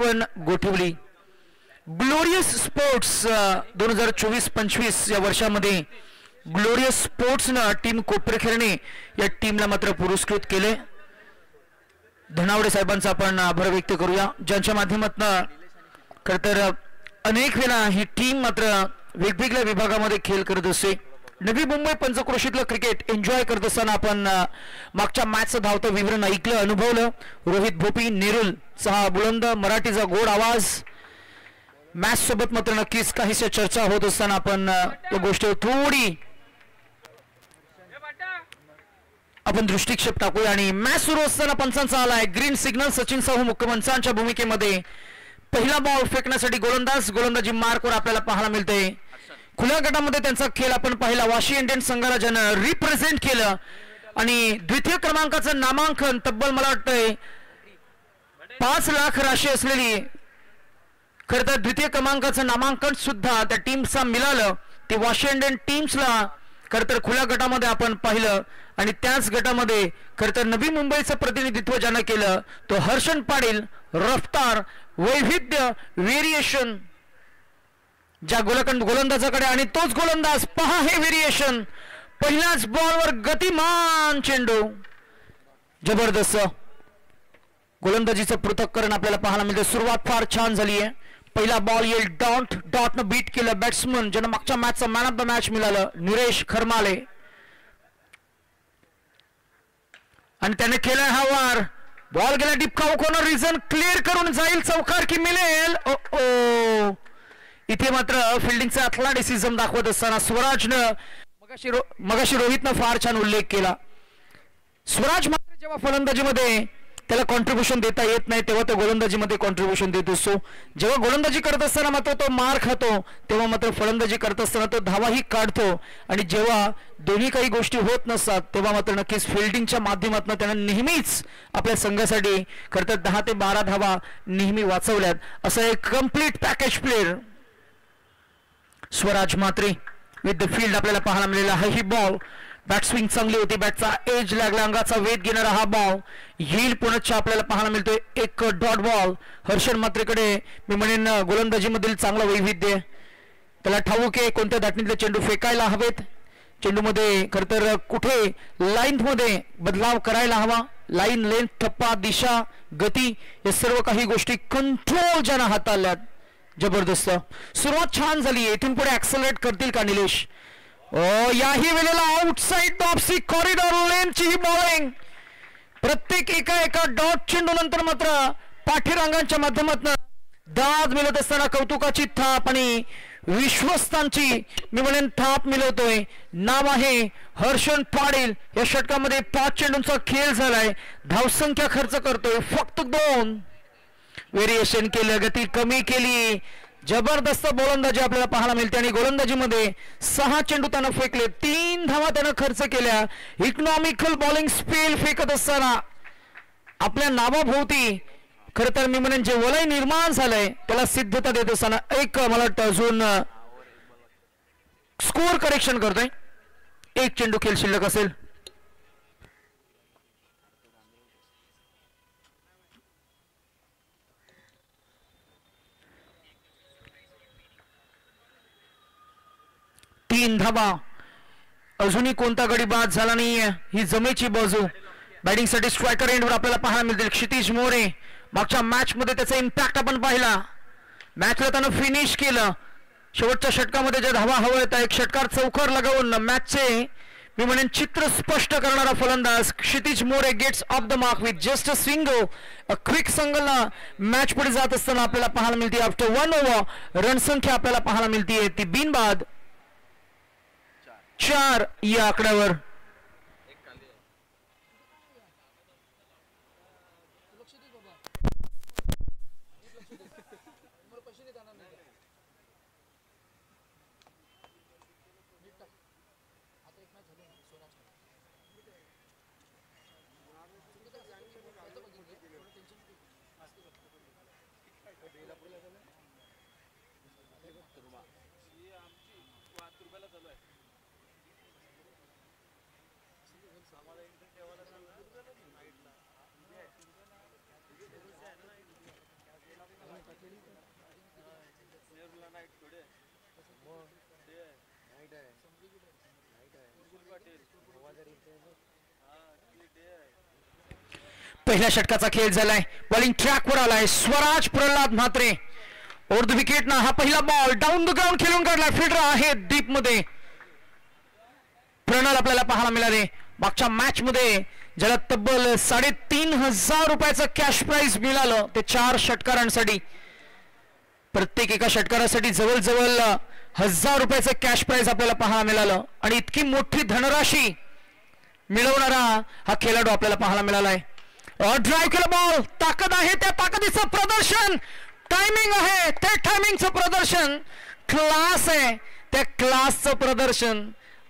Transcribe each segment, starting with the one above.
आपण Gothavali. Glorious sports 2024-25 या वर्षामध्ये ग्लोरियस स्पोर्ट्सनं टीम कोपरखैरणे या टीमला मात्र पुरस्कृत केले. धनावडे साहेबांचा आपण आभार व्यक्त करूया, ज्यांच्या माध्यमातून खरं तर अनेक वेळा ही टीम मात्र वेगवेगळ्या विभागामध्ये खेळ करत असते. नवी मुंबई पंचक्रोशीतलं क्रिकेट एन्जॉय करत असताना आपण मागच्या मॅचचं धावतं विवरण ऐकलं, अनुभवलं. रोहित भोपी, नेरुलचा हा बुलंद मराठीचा गोड आवाज. मॅच सोबत मात्र नक्कीच काहीशा चर्चा होत असताना आपण या गोष्टीवर थोडी आपण दृष्टिक्षेप टाकूया. आणि मॅच सुरू असताना पंचांचा आलाय ग्रीन सिग्नल. सचिन साहू मुख्यमंत्र्यांच्या भूमिकेमध्ये पहिला बॉल फेकण्यासाठी गोलंदाजी मार्कवर आपल्याला पाहायला मिळते. खुल्या गटामध्ये त्यांचा खेळ आपण पाहिला. वाशी इंडियन संघाला ज्यानं रिप्रेझेंट केलं आणि द्वितीय क्रमांकाचं नामांकन तब्बल मला वाटतंय 5 लाख राशी असलेली खरं तर द्वितीय क्रमांकाचं नामांकन सुद्धा त्या टीमचा मिळालं. ते वाशी इंडियन टीम्सला खरं तर खुल्या गटामध्ये आपण पाहिलं. आणि त्याच गटामध्ये खरं तर नवी मुंबईचं प्रतिनिधित्व ज्यानं केलं तो हर्षन पाटील. रफ्तार, वैविध्य, व्हेरिएशन ज्या गोलंदाजाकडे आणि तोच गोलंदाज पहा हे व्हेरिएशन. पहिल्याच बॉलवर गतिमान चेंडू, जबरदस्त गोलंदाजीचं पृथक्करण आपल्याला पाहायला मिळतं. सुरुवात फार छान झाली आहे. पहिला बॉल येईल डॉटनं बीट केलं बॅट्समन ज्यांना मागच्या मॅचचा मॅन ऑफ द मॅच मिळालं, निरेश खरमाले. आणि त्याने केला हा वार. बॉल गेला डिपकाऊ कॉर्नर, रिझन क्लिअर करून जाईल, चौकार की मिळेल. ओ इथे मात्र फिल्डिंगचा अथलेटिसिझम दाखवत असताना स्वराजनं मगाशी रोहितनं फार छान उल्लेख केला. स्वराज मात्र जेव्हा फलंदाजीमध्ये त्याला कॉन्ट्रीब्युशन देता येत नाही तेव्हा तो गोलंदाजीमध्ये कॉन्ट्रीब्युशन देत असतो. जेव्हा गोलंदाजी करत असताना मात्र तो मार खातो तेव्हा मात्र फलंदाजी करत असताना तो धावाही काढतो. आणि जेव्हा दोन्ही काही गोष्टी होत नसतात तेव्हा मात्र नक्कीच फिल्डिंगच्या माध्यमातून त्यानं नेहमीच आपल्या संघासाठी खरं तर 10 ते 12 धावा नेहमी वाचवल्यात. असं एक complete package player Swaraj Matre with the field आपल्याला पाहायला मिळालेला आहे. ही बॉल बॅट स्विंग चांगली होती, बॅटचा एज लागला, अंगाचा वेध घेणारा हा बॉल येईल पुनश्च आपल्याला पाहायला मिळतोय. एक डॉट बॉल. हर्षन मात्रेकडे मी म्हणेन गोलंदाजीमधील चांगलं वैविध्य, त्याला ठाऊक आहे कोणत्या दाटणीतले चेंडू फेकायला हवेत, चेंडूमध्ये खरं तर कुठे लाईनमध्ये बदलाव करायला हवा, लाईन, लेंथ, ठप्पा, दिशा, गती या सर्व काही गोष्टी कंट्रोल ज्यानं हाताळल्यात. जबरदस्त सुरुवात छान झाली. इथून पुढे ऍक्सलरेट करतील का निलेश? याही वेळेला आउटसाइड ऑफ कॉरिडॉर लेनची ही बॉलिंग. प्रत्येक एका डॉट चेंडू नंतर मात्र पाठीरांगांच्या माध्यमातून दाद मिळत असताना कौतुकाची थाप आणि विश्वस्तांची मी म्हणेन थाप मिळवतोय. नाव आहे हर्षन पाटील. या षटकामध्ये 5 चेंडूंचा खेळ झालाय. धावसंख्या खर्च करतोय फक्त 2. व्हेरिएशन केलं, गती कमी केली. जबरदस्त गोलंदाजी आपल्याला पाहायला मिळते. आणि गोलंदाजीमध्ये 6 चेंडू त्यानं फेकले, 3 धावा त्यानं खर्च केल्या. इकॉनॉमिकल बॉलिंग स्पेल फेकत असताना आपल्या नावाभोवती खरं तर मी म्हणेन जे वलय निर्माण झालंय त्याला सिद्धता देत असताना एक मला वाटतं अजून स्कोर करेक्शन करतोय. 1 चेंडू खेळ शिल्लक असेल. तीन धावा. अजूनही कोणता गडी बाद झाला नाहीये. ही जमेची बाजू. बॅटिंगसाठी स्ट्रायकर एंडवर आपल्याला पाहायला मिळतील क्षितिज मोरे. मागच्या मॅच मध्ये त्याचा इम्पॅक्ट आपण पाहिला. मॅचला त्यानं फिनिश केलं. शेवटच्या षटकामध्ये ज्या धावा हव्या होत्या एक षटकार चौकार लगावून मॅचचे मी म्हणेन चित्र स्पष्ट करणारा फलंदाज Kshitij More gets off the mark with just a single. Quick संगलला मॅच पुढे जात असताना आपल्याला पाहायला मिळते. आफ्टर 1 ओव्हर रणसंख्या आपल्याला पाहायला मिळते ती बिनबाद 4 या आकड्यावर. पहिल्या षटकाचा खेळ झालाय. बॉलिंग ट्रॅकवर आलाय Swaraj Pralhad Mhatre. Over the wicket ना हा पहिला बॉल डाऊन द ग्राउंड खेळून काढला. फिल्डर आहे डीप मध्ये. प्रणल आपल्याला पाहायला मिळाले. मागच्या मॅच मध्ये ज्याला तब्बल 3,500 रुपयाचं कॅश प्राइज मिळालं ते 4 षटकारांसाठी. प्रत्येक एका षटकारासाठी जवळजवळ 1,000 रुपयाचं कॅश प्राइज आपल्याला पाहायला मिळालं. आणि इतकी मोठी धनराशी मिळवणारा हा खेळाडू आपल्याला पाहायला मिळालाय. ड्राईव्ह केला बॉल. ताकद आहे त्या ताकदीचं प्रदर्शन. टायमिंग आहे त्या टायमिंगचं प्रदर्शन. क्लास आहे त्या क्लासचं प्रदर्शन.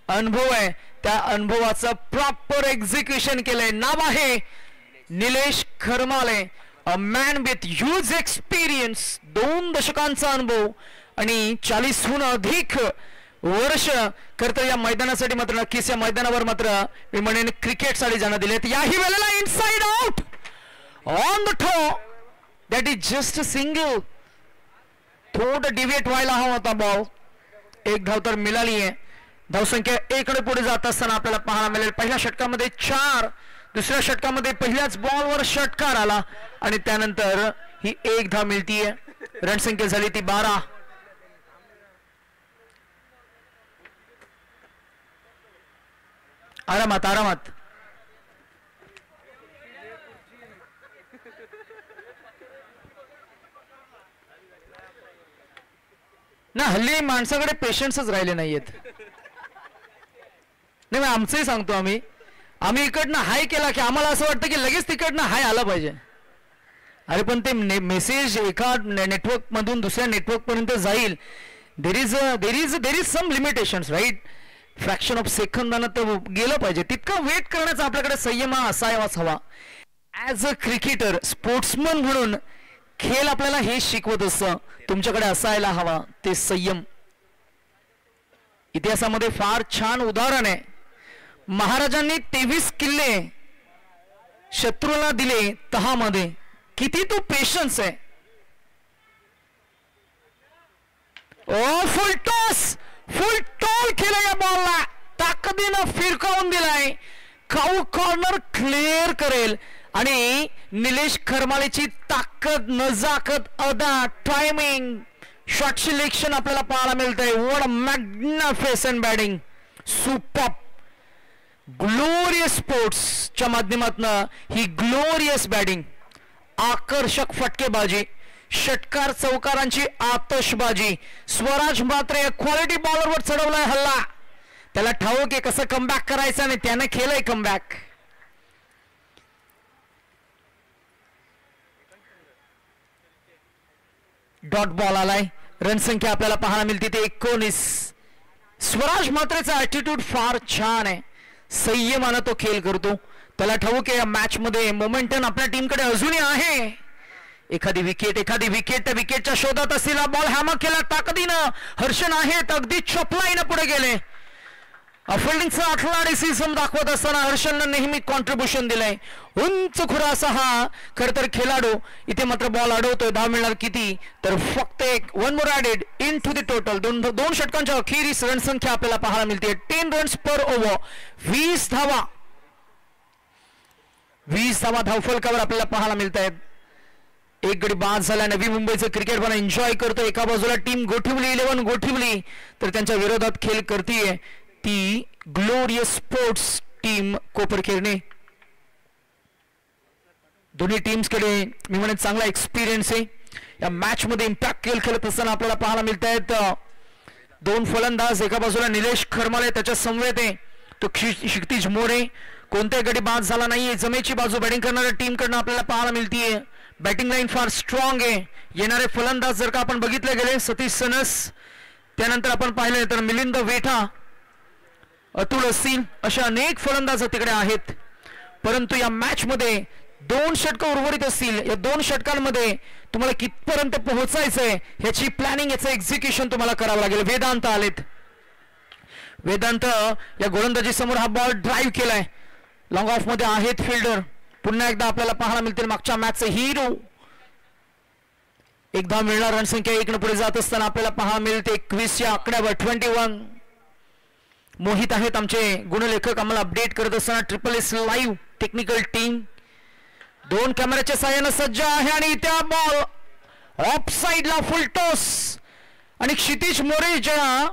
अनुभव आहे त्या अनुभवाचं प्रॉपर एक्झिक्युशन केलंय. नाव आहे Nilesh Kharmale. A man with huge experience. 2 दशकांचा अनुभव आणि 40हून अधिक वर्ष खरं तर या मैदानासाठी मात्र नक्कीच या मैदानावर मात्र मी म्हणेन क्रिकेटसाठी जाणं दिलेत. याही वेळेला inside out on the toe. That is just single. थोडं डिव्हिएट व्हायला हवा होता बॉल. 1 धाव तर मिळाली आहे. धावसंख्या 1 कडे पुढे जात असताना आपल्याला पाहायला मिळेल. पहिल्या षटकामध्ये 4, दुसऱ्या षटकामध्ये पहिल्याच बॉलवर षटकार आला आणि त्यानंतर ही 1 धाव मिळतीये. रणसंख्या झाली ती 12. आरामात आरामात. ना हल्ली माणसाकडे पेशन्सच राहिले नाहीयेत. नाही आमचंही सांगतो आम्ही इकडनं हाय केला की आम्हाला असं वाटतं की लगेच तिकडनं हाय आला पाहिजे. अरे पण ते मेसेज एका नेटवर्क मधून दुसऱ्या नेटवर्क पर्यंत जाईल. There is some limitations right. Fraction of सेकंदानं तर गेलं पाहिजे. तितका वेट करण्याचा आपल्याकडे संयम असावाच हवा. ॲज अ क्रिकेटर स्पोर्ट्समन म्हणून खेळ आपल्याला हे शिकवत असतं. तुमच्याकडे असायला हवा ते संयम. इतिहासामध्ये फार छान उदाहरण आहे. महाराजांनी 23 किल्ले शत्रूला दिले तहामध्ये. किती तो पेशन्स आहे. फुल टॉस फुल टॉल केलं या बॉलला. ताकदीनं फिरकावून दिलाय. काऊ कॉर्नर क्लिअर करेल आणि निलेश खरमालेची ताकद नजाकत अदा टायमिंग शॉट सिलेक्शन आपल्याला पाहायला मिळतंय. What a magnificent batting. Super glorious स्पोर्ट्सच्या माध्यमातून ही ग्लोरियस बॅटिंग. आकर्षक फटकेबाजी. षटकार चौकारांची आतषबाजी. स्वराज मात्र क्वालिटी बॉलरवर चढवलाय हल्ला. त्याला ठाऊक आहे कसं कमबॅक करायचं आणि त्याने केलंय कमबॅक. डॉट बॉल आलाय. रणसंख्या आपल्याला पाहायला मिळते ते 19. स्वराज मात्रेचा ऍटिट्यूड फार छान आहे. संयमानं तो खेळ करतो. त्याला ठाऊक आहे या मॅच मध्ये मोमेंटम आपल्या टीमकडे अजूनही आहे. एखादी विकेट त्या विकेटच्या शोधात असलेला बॉल हॅमर केला ताकदीनं. हर्षण आहेत अगदी चपलाईनं पुढे गेले. फिल्डिंगचा अथलेटिसिझम दाखवत असताना हर्षणनं नेहमी कॉन्ट्रीब्युशन दिलंय. उंच खुरा असा हा खर तर खेळाडू. इथे मात्र बॉल अडवतोय. धाव मिळणार किती तर फक्त 1 more added into the total. 2 षटकांच्या अखेरीस रणसंख्या आपल्याला पाहायला मिळते 10 रन्स पर ओव्हर. 20 धावा धावफलकावर आपल्याला पाहायला मिळत आहेत. 1 गडी बाद झाला. नवी मुंबईचं क्रिकेट पण एन्जॉय करतो. एका बाजूला टीम गोठिवली 11 गोठिवली तर त्यांच्या विरोधात खेळ करतीये ती ग्लोरियस स्पोर्ट्स टीम कोपरखेरणे. दोन्ही टीम्स कडे मी म्हणेन चांगला एक्सपिरियन्स आहे. या मॅच मध्ये इम्पॅक्ट खेळ खेळत असताना आपल्याला पाहायला मिळत आहेत 2 फलंदाज. एका बाजूला निलेश खरमाले त्याच्या समवेत आहे तो क्षितिज मोरे. कोणत्या गडी बाद झाला नाहीये. जमेची बाजू बॅटिंग करणाऱ्या टीम कडनं आपल्याला पाहायला मिळतीये. बॅटिंग लाईन फार स्ट्रॉंग आहे. येणारे फलंदाज जर का आपण बघितले गेले सतीश सनस, त्यानंतर आपण पाहिले तर मिलिंद वेठा, अतुल असीम अशा अनेक फलंदाज तिकडे आहेत. परंतु या मॅच मध्ये 2 षटक उर्वरित असतील. या 2 षटकांमध्ये तुम्हाला कितपर्यंत पोहोचायचंय ह्याची प्लॅनिंग याचं एक्झिक्युशन तुम्हाला करावं लागेल. वेदांत आलेत. वेदांत या गोलंदाजी समोर हा बॉल ड्राईव्ह केलाय. लॉंग ऑफ मध्ये आहेत फिल्डर. पुन्हा एकदा आपल्याला पाहायला मिळतील मागच्या मॅचचे हिरो एकदा मिळणार रणसंख्या 1 पुढे जात असताना आपल्याला पाहायला मिळते 21 च्या आकड्यावर 21. मोहित आहेत आमचे गुणलेखक, आम्हाला अपडेट करत असताना SSS लाईव्ह टेक्निकल टीम 2 कॅमेऱ्याच्या साहाय्याने सज्ज आहे आणि त्या बॉल ऑफ साइडला फुल टॉस. आणि क्षितिज मोरे ज्या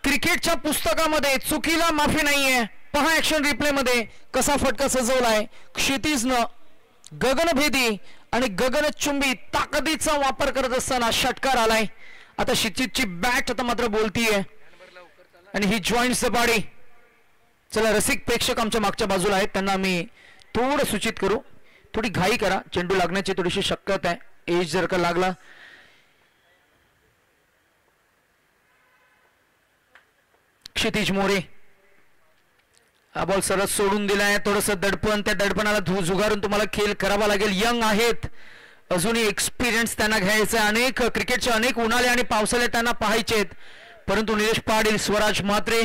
क्रिकेटच्या पुस्तकामध्ये चुकीला माफी नाहीये. पहा ऍक्शन रिप्ले मध्ये कसा फटका सजवलाय क्षितिजनं. गगनभेदी आणि गगनचुंबी ताकदीचा वापर करत असताना षटकार आलाय. आता क्षितिजची बॅट आता मात्र बोलतीये आणि ही जॉईंट सपाडी. चला रसिक प्रेक्षक आमच्या मागच्या बाजूला आहेत, त्यांना आम्ही थोडं सूचित करू, थोडी घाई करा, चेंडू लागण्याची थोडीशी शक्यता आहे. एज जर का लागला क्षितिज मोरे हा बॉल सरळ सोडून दिलाय. थोडंसं दडपण, त्या दडपणाला झुगारून तुम्हाला खेळ करावा लागेल. यंग आहेत, अजूनही एक्सपिरियन्स त्यांना घ्यायचा. अनेक क्रिकेटचे अनेक उन्हाळे आणि पावसाळे त्यांना पाहायचेत, परंतु निलेश पाटील, स्वराज म्हात्रे,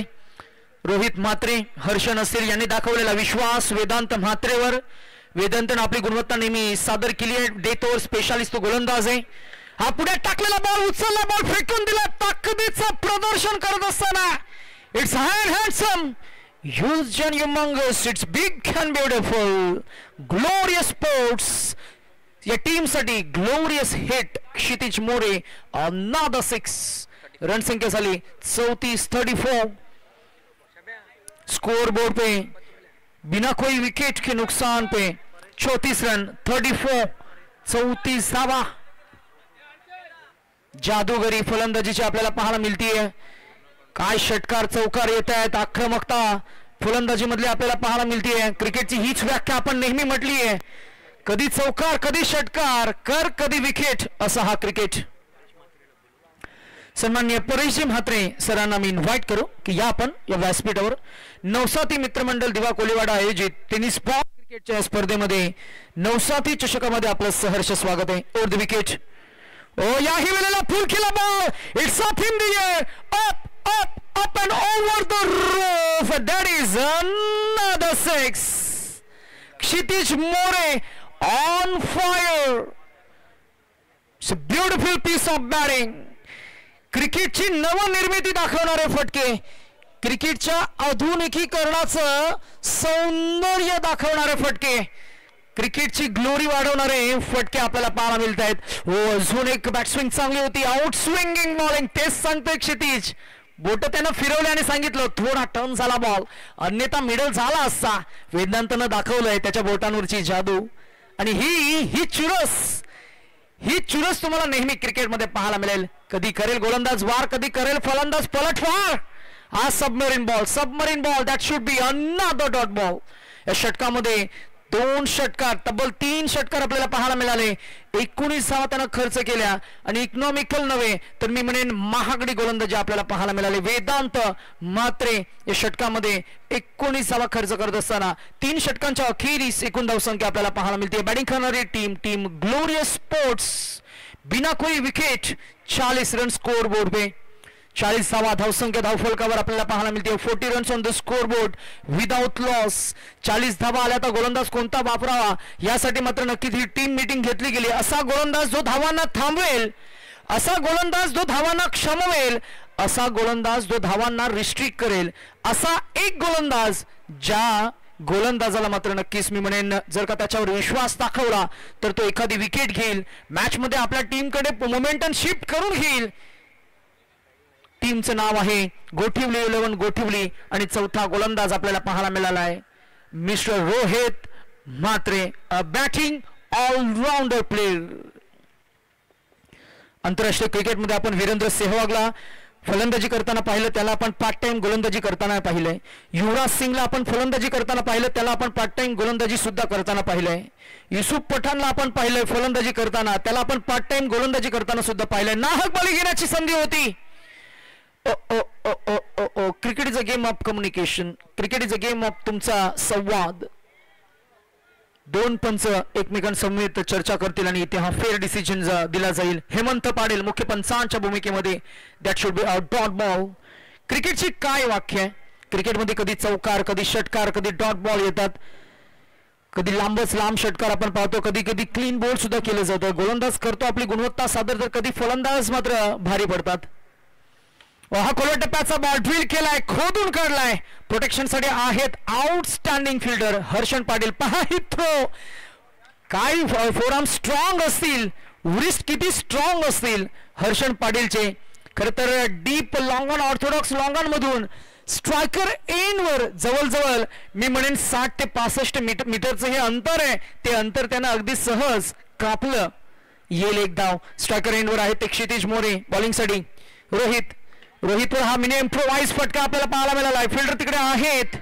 रोहित म्हात्रे, हर्ष नसीर यांनी दाखवलेला विश्वास वेदांत म्हात्रेवर. वेदांतनं आपली गुणवत्ता नेहमी सादर केली आहे. डेथ ओव्हर स्पेशालिस्ट तो गोलंदाज आहे. हा पुढे टाकलेला बॉल, उचलला बॉल, फेकून दिला. ताकदीचं प्रदर्शन करत असताना it's handsome, huge and humongous, it's big and beautiful, glorious sports. या टीम साठी ग्लोरियस हिट क्षितिज मोरे, another 6. रन संख्या झाली 34. स्कोर बोर्ड पे बिना कोई विकेट के नुकसान पे 34 रन, 34, 34 धावा. जादूगरी फलंदाजीची आपल्याला पाहायला मिळतीये. काय षटकार चौकार येत आहेत, आक्रमकता फलंदाजी मधली आपल्याला पाहायला मिळतीये. क्रिकेटची हीच व्याख्या आपण नेहमी म्हटली आहे, कधी चौकार, कधी षटकार, कधी विकेट, असा हा क्रिकेट. सन्माननीय परेशजी म्हात्रे सरांना मी इन्व्हाइट करू की या आपण या व्यासपीठावर नवसाथी मित्रमंडळ दिवा कोलीवाडा आयोजित टेनिस बॉल क्रिकेटच्या स्पर्धेमध्ये नवसाथी चषकामध्ये आपलं सहर्ष स्वागत आहे. ओव्हर द विकेट, याही वेळेला फुल केला ball, it's up in the air, up and over the roof, that is another 6. Kshitij More on fire, it's a beautiful piece of batting. क्रिकेटची नवनिर्मिती दाखवणारे फटके, क्रिकेटच्या आधुनिकीकरणाचं सौंदर्य दाखवणारे फटके, क्रिकेटची ग्लोरी वाढवणारे फटके आपल्याला पाहायला मिळत आहेत. अजून एक बॅटस्विंग चांगली होती, आउट स्विंगिंग बॉलिंग, तेच सांगतोय क्षितिज. बोट त्यानं फिरवले आणि सांगितलं थोडा टर्न झाला बॉल, अन्यथा मिडल झाला असता. वेदांतनं दाखवलंय त्याच्या बोटांवरची जादू. आणि ही चुरस तुम्हाला नेहमी क्रिकेटमध्ये पाहायला मिळेल. कधी करेल गोलंदाज वार, कधी करेल फलंदाज पलटवार. हा submarine ball, that should be another dot ball. या षटकामध्ये 2 षटकार, तब्बल 3 षटकार आपल्याला पाहायला मिळाले. 19 धावा त्यानं खर्च केल्या आणि इकॉनॉमिकल नव्हे तर मी म्हणेन महागडी गोलंदाजी आपल्याला पाहायला मिळाले. वेदांत म्हात्रे या षटकामध्ये 19 धावा खर्च करत असताना 3 षटकांच्या अखेरीस एकूण धावसंख्या आपल्याला पाहायला मिळते. बॅटिंग करणारी टीम ग्लोरियस स्पोर्ट्स, बिना कोई विकेट, 40 रन स्कोर बोर्ड पे, 40 धावा धावसंख्या धावफलकावर आपल्याला पाहायला मिळते. 40 runs on the score board without loss. 40 धावा आल्या तर गोलंदाज कोणता वापरावा यासाठी मात्र नक्कीच ही टीम मीटिंग घेतली गेली. असा गोलंदाज जो धावांना थांबवेल, असा गोलंदाज जो धावांना क्षमवेल, असा गोलंदाज जो धावांना रिस्ट्रिक्ट करेल, असा एक गोलंदाज ज्या गोलंदाजाला मात्र नक्कीच मी म्हणेन जर का त्याच्यावर विश्वास दाखवला तर तो एखादी विकेट घेईल, मॅच मध्ये आपल्या टीमकडे मोमेंटम शिफ्ट करून घेईल. टीमचं नाव आहे गोठिवली 11 गोठिवली आणि चौथा गोलंदाज आपल्याला पाहायला मिळाला आहे mister Rohit Mhatre, batting allrounder player. आंतरराष्ट्रीय क्रिकेटमध्ये आपण वीरेंद्र सेहवागला फलंदाजी करताना पाहिलं, त्याला आपण पार्ट टाइम गोलंदाजी करताना पाहिलंय. युवराज सिंगला आपण फलंदाजी करताना पाहिलं, त्याला आपण पार्ट टाइम गोलंदाजी सुद्धा करताना पाहिलंय. युसुफ पठाणला आपण पाहिलंय फलंदाजी करताना, त्याला आपण पार्ट टाइम गोलंदाजी करताना सुद्धा पाहिलंय. नाहक बळी घेण्याची संधी होती. Cricket is a game of communication, cricket is a game of तुमचा संवाद. 2 पंच एकमेकांसमवेत चर्चा करतील आणि इथे हा फेअर डिसिजन दिला जाईल. हेमंत पाटील मुख्य पंचांच्या भूमिकेमध्ये, that should be a dot ball. क्रिकेटची काय व्याख्या आहे? क्रिकेटमध्ये कधी चौकार, कधी षटकार, कधी डॉट बॉल येतात. कधी लांबच लांब षटकार आपण पाहतो, कधी कधी क्लीन बोल्ड सुद्धा केलं जातं. गोलंदाज करतो आपली गुणवत्ता सादर, तर कधी फलंदाज मात्र भारी पडतात. हा खोलवर टप्प्याचा बॉल ड्रिल केलाय, खोदून काढलाय. प्रोटेक्शन साठी आहेत आउटस्टँडिंग फिल्डर हर्षण पाटील. पहा ही थ्रो, काय फोरआर्म स्ट्रॉंग असतील, व्रिस्ट किती स्ट्रॉंग असतील हर्षण पाटीलचे. खरं तर deep long on, Orthodox long on मधून स्ट्रायकर एंडवर जवळजवळ मी म्हणेन 60 ते 65 मीटरचं हे अंतर आहे. ते अंतर त्यानं अगदी सहज कापलं. येईल एक धाव. स्ट्रायकर एंडवर आहे ते क्षितिज मोरे बॉलिंगसाठी. रोहितवर हा मिनी इम्प्रोवाइज फटका आपल्याला पाहायला मिळाला. फिल्डर तिकडे आहेत.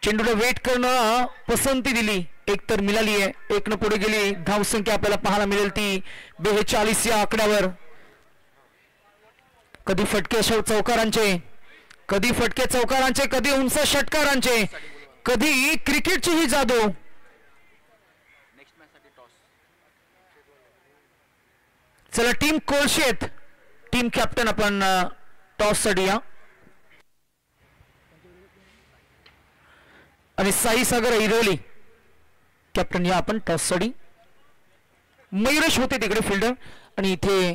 चेंडूला वेट करणं पसंती दिली, एक तर मिळाली आहे. 1 पुढे गेली. धावसंख्या आपल्याला पाहायला मिळेल ती 42 या आकड्यावर. कधी फटके चौकारांचे, कधी फटके चौकारांचे, कधी उंच षटकारांचे, कधी क्रिकेटची ही जादू. चला टीम कोळशेत, टीम कॅप्टन आपण टॉस साठी या. आणि साई सागर ऐरोली कॅप्टन या आपण टॉस साठी. मयुरेश होते तिकडे फिल्डर. आणि इथे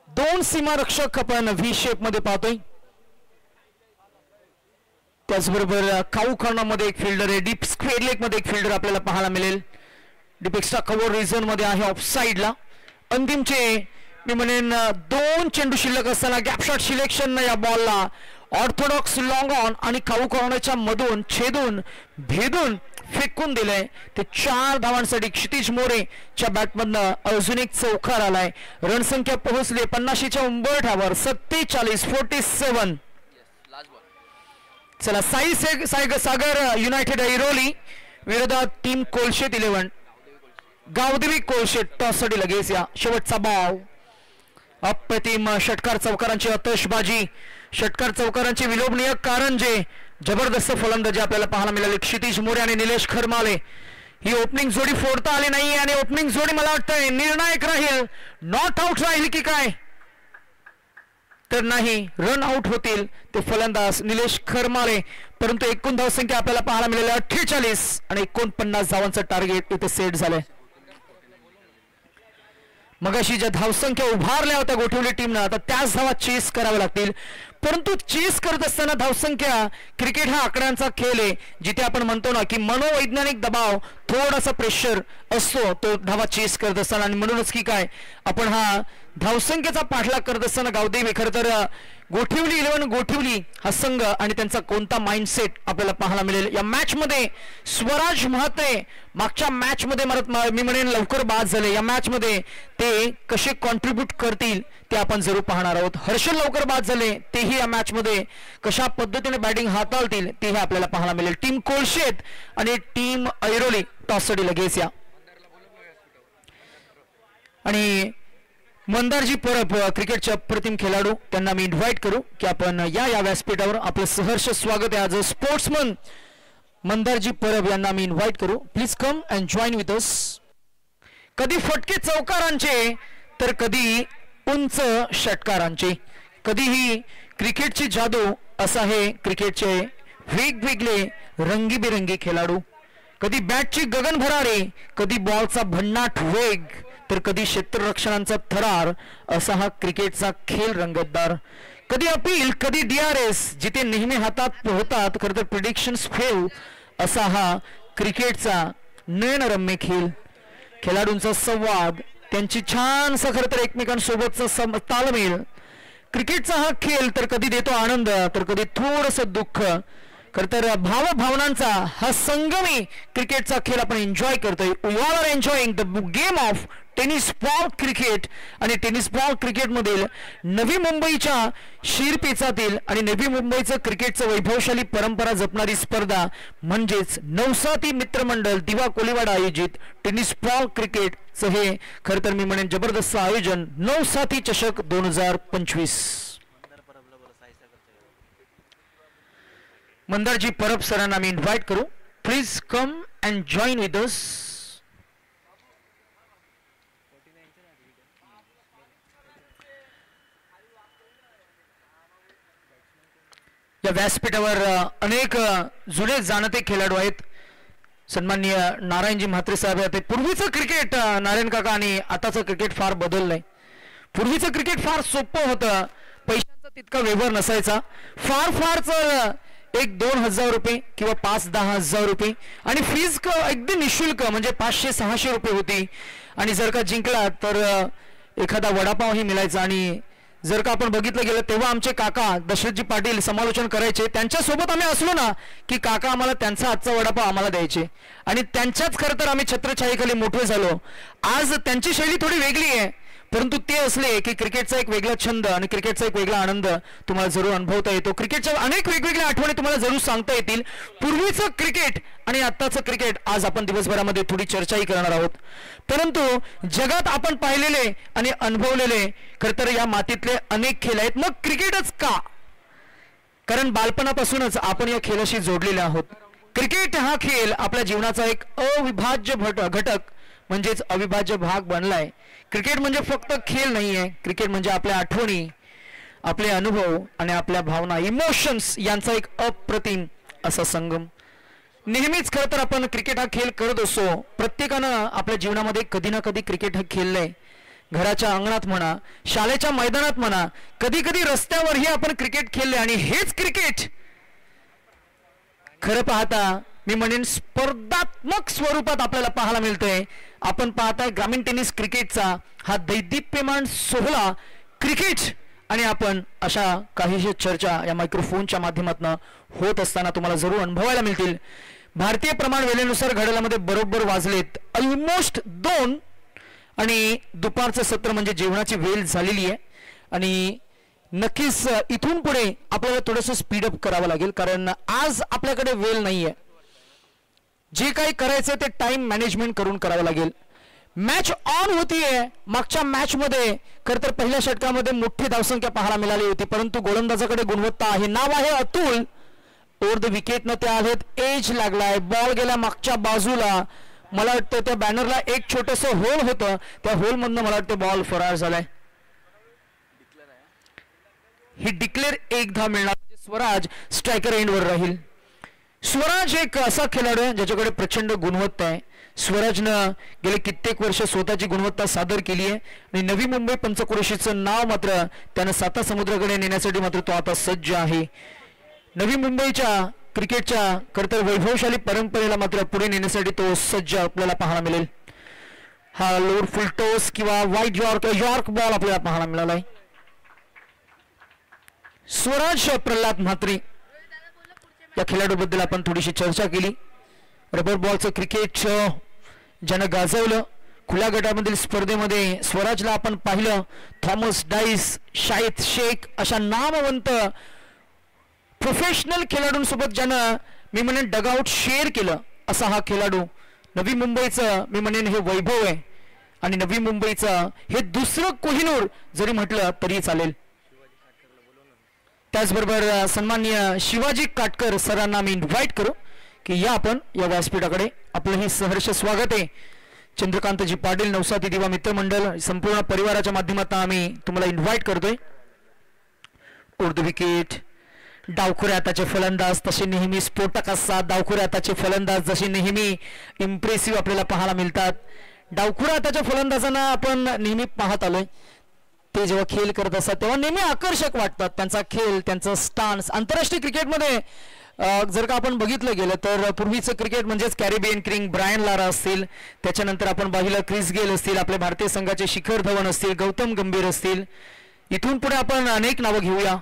2 सीमारक्षक आपण व्ही शेप मध्ये पाहतोय. त्याचबरोबर काऊ कॉर्नरमध्ये एक फिल्डर आहे. डीप स्क्वेअर लेग मध्ये एक फिल्डर आपल्याला पाहायला मिळेल. डीप एक्स्ट्रा कव्हर रिझन मध्ये आहे ऑफ साइडला. अंतिमचे मी म्हणेन 2 चेंडू शिल्लक असताना गॅप शॉट सिलेक्शन या बॉलला ऑर्थोडॉक्स लॉंग ऑन आणि काऊ कॉर्नरच्या मधून छेदून भेदून फेकून दिलंय. ते 4 धावांसाठी क्षितिज मोरेच्या बॅटमधनं अजून एक चौकार आलाय. रणसंख्या पोहोचली 50च्या उंबरठ्यावर. 47-47. चला साई सागर युनायटेड ऐरोली विरोधात टीम कोलशेत 11 गावदेवी कोलशेत. टॉस साठी लगेच या. शेवटचा बॉल. अप्रतिम षटकार चौकारांची आतषबाजी, षटकार चौकारांचे विलोभनीय कारंजे, जबरदस्त फलंदाजी आपल्याला पाहायला मिळाली. क्षितिज मोरे आणि निलेश खरमाले ही ओपनिंग जोडी फोडता आली नाही. आणि ओपनिंग जोडी मला वाटतंय निर्णायक राहील. नॉट आउट राहील की काय, तर नाही, रन आउट होतील ते फलंदाज निलेश खरमाले. परंतु एकूण धावसंख्या आपल्याला पाहायला मिळाली 48 आणि 49 धावांचं टार्गेट इथे सेट झालंय. मगाशी ज्या धावसंख्या उभारल्या होत्या गोठवली टीमनं, आता त्याच धावा चेस कराव्या लागतील. परंतु चेस करत असताना धावसंख्या, क्रिकेट हा आकड्यांचा खेळ आहे, जिथे आपण म्हणतो ना की मनोवैज्ञानिक दबाव, थोडासा प्रेशर असतो तो धावा चेस करत असताना. आणि म्हणूनच की काय आपण हा धावसंख्येचा पाठलाग करत असताना गावदेवी खरं तर गोठिवली 11 गोठिवली हा संघ आणि त्यांचा कोणता माइंडसेट आपल्याला पाहायला मिळेल या मॅच मध्ये. स्वराज म्हात्रे मागच्या मॅच मध्ये मी म्हणेन लवकर बाद झाले. या मॅच मध्ये ते कसे कॉन्ट्रीब्यूट करतील ते आपण जरूर पाहणार आहोत. हर्षल लवकर बाद झाले, तेही या मॅच मध्ये कशा पद्धतीने बॅटिंग हाताळतील तेही आपल्याला पाहायला मिळेल. टीम कोळशेत आणि टीम ऐरोली टॉस साठी लगेच या. आणि मंदारजी परब क्रिकेटचे अप्रतिम खेळाडू, त्यांना मी इन्व्हाइट करू की आपण या व्यासपीठावर. आपलं सहर्ष स्वागत आहे. आज स्पोर्ट्समन मंदारजी परब यांना मी इन्व्हाइट करू. Please come and join with us. कधी फटके चौकारांचे, तर कधी उंच षटकारांचे, कधीही क्रिकेटची जादू. असा हे क्रिकेटचे वेगवेगळे रंगीबेरंगी खेळाडू. कधी बॅटची गगन भरारी, कधी बॉलचा भन्नाट वेग, तर कधी क्षेत्ररक्षणाचा थरार. असा हा क्रिकेटचा खेळ रंगतदार. कधी अपील, कधी DRS, जिथे नेहमी हातात होतात खरं तर प्रिडिक्शन्स फेल. असा हा क्रिकेटचा नयनरम्य खेळ. खेळाडूंचा संवाद, त्यांची छानसा खरं तर एकमेकांसोबतचा ताळमेळ. क्रिकेटचा हा खेळ तर कधी देतो आनंद, तर कधी थोडंसं दुःख. खरं तर भावभावनांचा हा संगमी क्रिकेटचा खेळ आपण एन्जॉय करतोय. We all are enjoying the game of tennis ball cricket. आणि टेनिस बॉल क्रिकेटमधील नवी मुंबईच्या शिरपेचातील आणि नवी मुंबईचं क्रिकेटचं वैभवशाली परंपरा जपणारी स्पर्धा म्हणजेच नवसाती मित्रमंडळ दिवा कोलीवाडा आयोजित टेनिस बॉल क्रिकेटचं हे खरं तर मी म्हणेन जबरदस्त आयोजन नवसाती चषक 2025. मंदारजी परब सरांना मी इन्व्हाइट करू. Please come and join with us. या व्यासपीठावर अनेक जुने जाणते खेळाडू आहेत. सन्माननीय नारायणजी म्हात्रे साहेब आहेत. पूर्वीचं क्रिकेट नारायण काका आणि आताचं क्रिकेट फार बदललंय. पूर्वीचं क्रिकेट फार सोपं होतं, पैशांचा तितका व्यवहार नसायचा. फार तर 1-2 रुपये किंवा 5-10 हजार रुपये आणि फीज अगदी निशुल्क म्हणजे 500-600 रुपये होती. आणि जर का जिंकला तर एखादा वडापावही मिळायचा. आणि जर का आपण बघितलं गेलं तेव्हा आमचे काका दशरथजी पाटील समालोचन करायचे, त्यांच्यासोबत आम्ही असलो ना की काका आम्हाला त्यांचा आजचा वडापाव आम्हाला द्यायचे आणि त्यांच्याच खरं तर आम्ही छत्रछायेखाली मोठे झालो. आज त्यांची शैली थोडी वेगळी आहे, परंतु ते असले की क्रिकेटचा एक वेगळा छंद आणि क्रिकेटचा एक वेगळा आनंद तुम्हाला जरूर अनुभवता येतो. क्रिकेटच्या अनेक वेगवेगळ्या आठवणी तुम्हाला जरूर सांगता येतील. पूर्वीचं क्रिकेट आणि आत्ताचं क्रिकेट आज आपण दिवसभरामध्ये थोडी चर्चाही करणार आहोत. परंतु जगात आपण पाहिलेले आणि अनुभवलेले खरं तर या मातीतले अनेक खेळ आहेत. मग क्रिकेटच का? कारण बालपणापासूनच आपण या खेळाशी जोडलेले आहोत. क्रिकेट हा खेळ आपल्या जीवनाचा एक अविभाज्य घटक म्हणजेच अविभाज्य भाग बनलाय. क्रिकेट म्हणजे फक्त खेळ नाहीये, क्रिकेट म्हणजे आपल्या आठवणी, आपले अनुभव आणि आपल्या भावना, इमोशन्स यांचा एक अप्रतिम असा संगम. नेहमीच खरं तर आपण क्रिकेट हा खेळ करत असतो. प्रत्येकानं आपल्या जीवनामध्ये कधी ना कधी क्रिकेट हा खेळलाय. घराच्या अंगणात म्हणा, शाळेच्या मैदानात म्हणा, कधी कधी रस्त्यावरही आपण क्रिकेट खेळले. आणि हेच क्रिकेट खरं पाहता मी म्हणेन स्पर्धात्मक स्वरूपात आपल्याला पाहायला मिळतंय. आपण पाहताय ग्रामीण टेनिस क्रिकेटचा हा दैदिप्यमान सोहळा क्रिकेट आणि आपण अशा काहीशा चर्चा या मायक्रोफोनच्या माध्यमातून होत असताना तुम्हाला जरूर अनुभवायला मिळतील. भारतीय प्रमाण वेळेनुसार घड्याळामध्ये बरोबर वाजलेत ऑलमोस्ट 2 आणि दुपारचं सत्र म्हणजे जेवणाची वेळ झालेली आहे. आणि नक्कीच इथून पुढे आपल्याला थोडंसं स्पीडअप करावं लागेल, कारण आज आपल्याकडे वेळ नाहीये. जे काही करायचं ते टाइम मॅनेजमेंट करून करावं लागेल. मॅच ऑन होतीये. मागच्या मॅच मध्ये खरं तर पहिल्या षटकामध्ये मोठी धावसंख्या पाहायला मिळाली होती, परंतु गोलंदाजाकडे गुणवत्ता आहे. नाव आहे अतुल. ओव्हर द विकेट न ते आहेत. एज लागलाय, बॉल गेला मागच्या बाजूला. मला वाटतं त्या बॅनरला एक छोटस होल होतं, त्या होल मधनं मला वाटतं बॉल फरार झालाय. ही डिक्लेअर 1 धाव मिळणार म्हणजे स्वराज स्ट्रायकर एंडवर राहील. स्वराज एक असा खेळाडू आहे ज्याच्याकडे प्रचंड गुणवत्ता आहे. स्वराजनं गेले कित्येक वर्ष स्वतःची गुणवत्ता सादर केली आहे आणि नवी मुंबई पंचक्रोशीचं नाव मात्र त्यानं 7 समुद्राकडे नेण्यासाठी मात्र तो आता सज्ज आहे. नवी मुंबईच्या क्रिकेटच्या खरंतर वैभवशाली परंपरेला मात्र पुढे नेण्यासाठी तो सज्ज आपल्याला पाहायला मिळेल. हा लोअर फुल टॉस किंवा व्हाईट यॉर्क बॉल आपल्याला पाहायला मिळाला आहे. स्वराज प्रल्हाद म्हात्रे या खेळाडूबद्दल आपण थोडीशी चर्चा केली. रबर बॉलचं क्रिकेट ज्यानं गाजवलं. खुल्या गटामधील स्पर्धेमध्ये स्वराजला आपण पाहिलं. थॉमस डाईस, शाहिद शेख अशा नामवंत प्रोफेशनल खेळाडूंसोबत ज्यानं मी म्हणेन डगआउट शेअर केलं असा हा खेळाडू. नवी मुंबईचं मी म्हणेन हे वैभव आहे आणि नवी मुंबईचं हे दुसरं कोहिनूर जरी म्हटलं तरी चालेल. त्याचबरोबर सन्माननीय शिवाजी काटकर सरांना मी इन्व्हाइट करू की या आपण या व्यासपीठाकडे. आपलंही सहर्ष स्वागत आहे. चंद्रकांतजी पाटील, नवसाती दिवा मित्रमंडळ संपूर्ण परिवाराच्या माध्यमातून आम्ही तुम्हाला इन्व्हाइट करतोय. उर्दू विकेट. डावखुऱ्या हाताचे फलंदाज तसे नेहमी स्फोटक असतात. डावखुऱ्या हाताचे फलंदाज जसे नेहमी इम्प्रेसिव्ह आपल्याला पाहायला मिळतात. डावखुऱ्या हाताच्या फलंदाजांना आपण नेहमी पाहत आलोय. ते जेव्हा खेळ करत असतात तेव्हा नेहमी आकर्षक वाटतात. त्यांचा खेळ, त्यांचा स्टान्स. आंतरराष्ट्रीय क्रिकेटमध्ये जर का आपण बघितलं गेलं तर पूर्वीचं क्रिकेट म्हणजेच कॅरेबियन किंग ब्रायन लारा असतील, त्याच्यानंतर आपण पाहिलं क्रिस गेल असतील, आपल्या भारतीय संघाचे शिखर धवन असतील, गौतम गंभीर असतील. इथून पुढे आपण अनेक नावं घेऊया.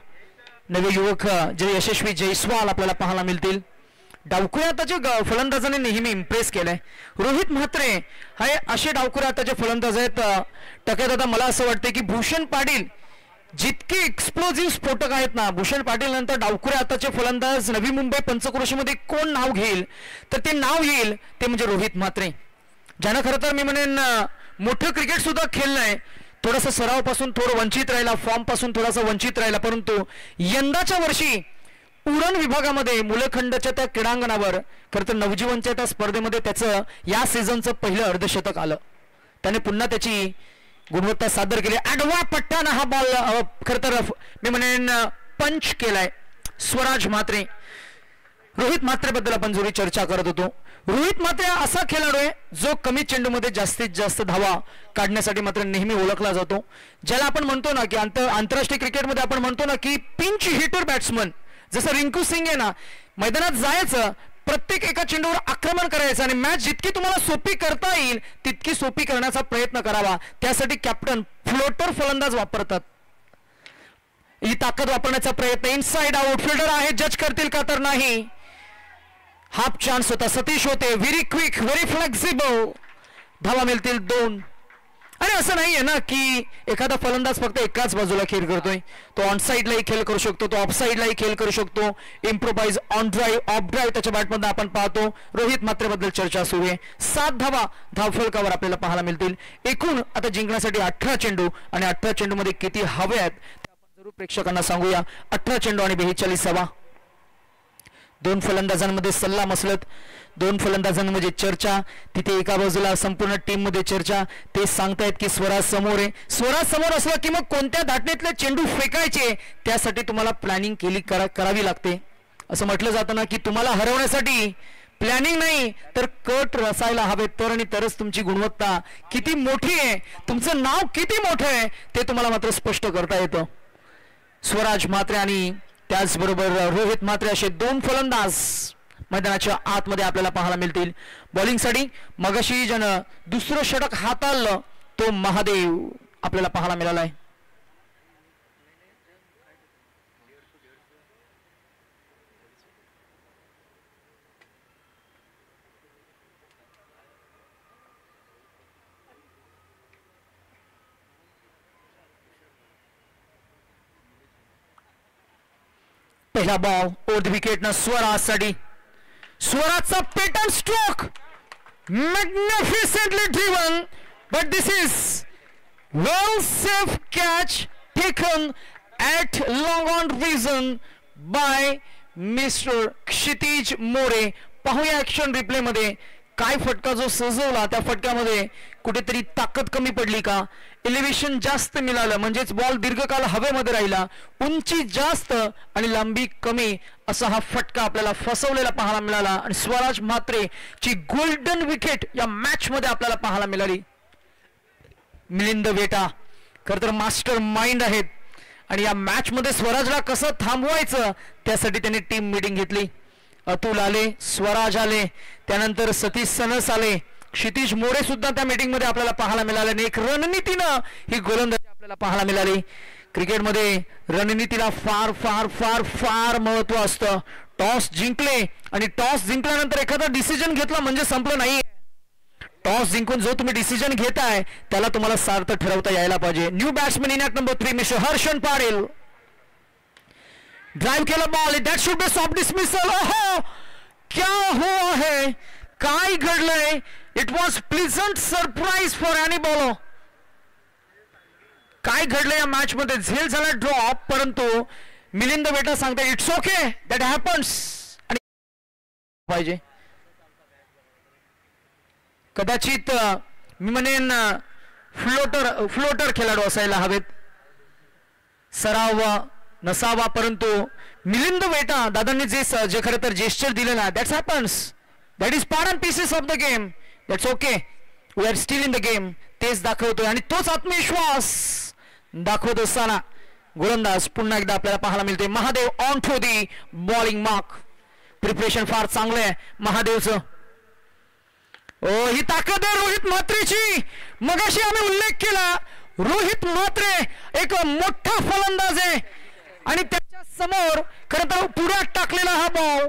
नवे युवक जे यशस्वी जयस्वाल आपल्याला पाहायला मिळतील. डावखुऱ्या हाताचे फलंदाजाने नेहमी इम्प्रेस केलंय. रोहित म्हात्रे हे असे डावखुऱ्या हाताचे फलंदाज आहेत. टक्यात आता मला असं वाटतं की भूषण पाटील जितके एक्सप्लोजिव्ह स्फोटक आहेत ना, भूषण पाटील नंतर डावखुऱ्या हाताचे फलंदाज नवी मुंबई पंचक्रोशीमध्ये कोण नाव घेईल तर ते नाव येईल ते म्हणजे रोहित म्हात्रे, ज्यानं खरं तर मी म्हणेन मोठं क्रिकेट सुद्धा खेळलंय. थोडासा सरावापासून थोडं वंचित राहिला, फॉर्म पासून थोडासा वंचित राहिला, परंतु यंदाच्या वर्षी उरण विभागामध्ये मुलखंडच्या त्या क्रीडांगणावर खरं तर नवजीवनच्या त्या स्पर्धेमध्ये त्याचं या सीझनचं पहिलं अर्धशतक आलं. त्याने पुन्हा त्याची गुणवत्ता सादर केली. आडवा पट्ट्यानं हा बॉल खरं तर मी म्हणेन पंच केलाय. स्वराज म्हात्रे. रोहित म्हात्रे बद्दल आपण जरूर चर्चा करत होतो. रोहित म्हात्रे असा खेळाडू आहे जो कमी चेंडूमध्ये जास्तीत जास्त धावा काढण्यासाठी मात्र नेहमी ओळखला जातो. ज्याला आपण म्हणतो ना की आंतरराष्ट्रीय क्रिकेटमध्ये आपण म्हणतो ना की पिंच हिटर बॅट्समन. जसं रिंकू सिंग आहे ना, मैदानात जायचं, प्रत्येक एका चेंडूवर आक्रमण करायचं आणि मॅच जितकी तुम्हाला सोपी करता येईल तितकी सोपी करण्याचा प्रयत्न करावा. त्यासाठी कॅप्टन फ्लोटर फलंदाज वापरतात. ही ताकद वापरण्याचा प्रयत्न. इनसाइड आउटफिल्डर आहे, जज करतील का तर नाही. हाफ चान्स होता. सतीश होते. Very quick, very flexible. धावा मिळतील 2. आणि असं नाहीये ना की एखादा फलंदाज फक्त एकाच बाजूला खेळ करतोय. तो ऑन साईडलाही खेळ करू शकतो, तो ऑफ साईडलाही खेळ करू शकतो. Improvise, on drive, of drive त्याच्या बॅटमधून आपण पाहतो. रोहित म्हात्रे बद्दल चर्चा सुरू आहे. 7 धावा धावफलकावर आपल्याला पाहायला मिळतील. एकूण आता जिंकण्यासाठी 18 चेंडू आणि 18 चेंडूमध्ये किती हवे आहेत ते आपण जरूर प्रेक्षकांना सांगूया. 18 चेंडू आणि 42 धावा. 2 फलंदाजांमध्ये सल्ला मसलत, 2 फलंदाजांमध्ये चर्चा. तिथे एका बाजूला संपूर्ण टीम मध्ये चर्चा. ते सांगतायत की स्वराज समोर आहे. स्वराज समोर असला की मग कोणत्या धाटणीतले चेंडू फेकायचे त्यासाठी तुम्हाला प्लॅनिंग करावी लागते. असं म्हटलं जातं ना की तुम्हाला हरवण्यासाठी प्लॅनिंग नाही तर कट रसायला हवे, तर आणि तरच तुमची गुणवत्ता किती मोठी आहे, तुमचं नाव किती मोठं आहे ते तुम्हाला मात्र स्पष्ट करता येतं. स्वराज म्हात्रे आणि त्याचबरोबर रोहित म्हात्रे असे 2 फलंदाज मैदानाच्या आतमध्ये आपल्याला पाहायला मिळतील. बॉलिंगसाठी मगाशी ज्यानं दुसरं षटक हाताळलं तो महादेव आपल्याला पाहायला मिळाला आहे. पहिला बॉल ओव्हर द विकेट न स्वराजसाठी. स्वराजचा pattern stroke magnificently driven, but this is well safe catch taken at long on vision by Mr. क्षितिज मोरे. पाहूया ऍक्शन रिप्ले मध्ये काय फटका जो सजवला त्या फटक्यामध्ये कुठेतरी ताकद कमी पडली का, एलिव्हेशन जास्त मिळालं म्हणजेच बॉल दीर्घकाळ हवेमध्ये राहिला, उंची जास्त आणि लांबी कमी असा हा फटका आपल्याला फसवलेला पाहायला मिळाला. आणि स्वराज म्हात्रे ची गोल्डन विकेट या मॅच मध्ये आपल्याला पाहायला मिळाली. मिलिंद वेटा खरं तर मास्टर माइंड आहेत आणि या मॅच मध्ये स्वराजला कसं थांबवायचं त्यासाठी त्यांनी टीम मीटिंग घेतली. अतुल आले, स्वराज आले, त्यानंतर सतीश सनस आले, क्षितिज मोरे सुद्धा त्या मीटिंग मध्ये आपल्याला पाहायला मिळाले. आणि एक रणनीतीनं ही गोलंदाजी आपल्याला पाहायला मिळाली. क्रिकेटमध्ये रणनीतीला फार फार फार फार महत्व असतं. टॉस जिंकले आणि टॉस जिंकल्यानंतर एखादा डिसिजन घेतला म्हणजे संपलं नाही. टॉस जिंकून जो तुम्ही डिसिजन घेताय त्याला तुम्हाला सार्थ ठरवता यायला पाहिजे. New batsman in at number 3 mister Harshan Patil. Drive केला ball, that should be soft dismissal. ओहो क्या हुआ है, काय घडलंय. It was pleasant surprise for any bowler. काय घडलं या मॅच मध्ये, झेल झाला ड्रॉप, परंतु मिलिंद वेटा सांगता इट्स ओके दॅट हॅपन्स. आणि पाहिजे कदाचित मी म्हणेन फ्लोटर खेळाडू असायला हवेत, सराव नसावा, परंतु मिलिंद वेटा दादांनी जे खरं तर जेस्चर दिलं ना, that's happens, that is part and pieces of the game, that's okay, we are still in the game. तेच दाखवतोय आणि तोच आत्मविश्वास दाखवत असताना गोलंदाज पुन्हा एकदा आपल्याला पाहायला मिळते. Mahadev on to the bowling mark. Preparation फार चांगलं आहे महादेवचं. ही ताकद आहे रोहित म्हात्रेची. मगाशी आम्ही उल्लेख केला, रोहित म्हात्रे एक मोठा फलंदाज आहे आणि त्याच्या समोर खरं तर पुढ्यात टाकलेला हा बॉल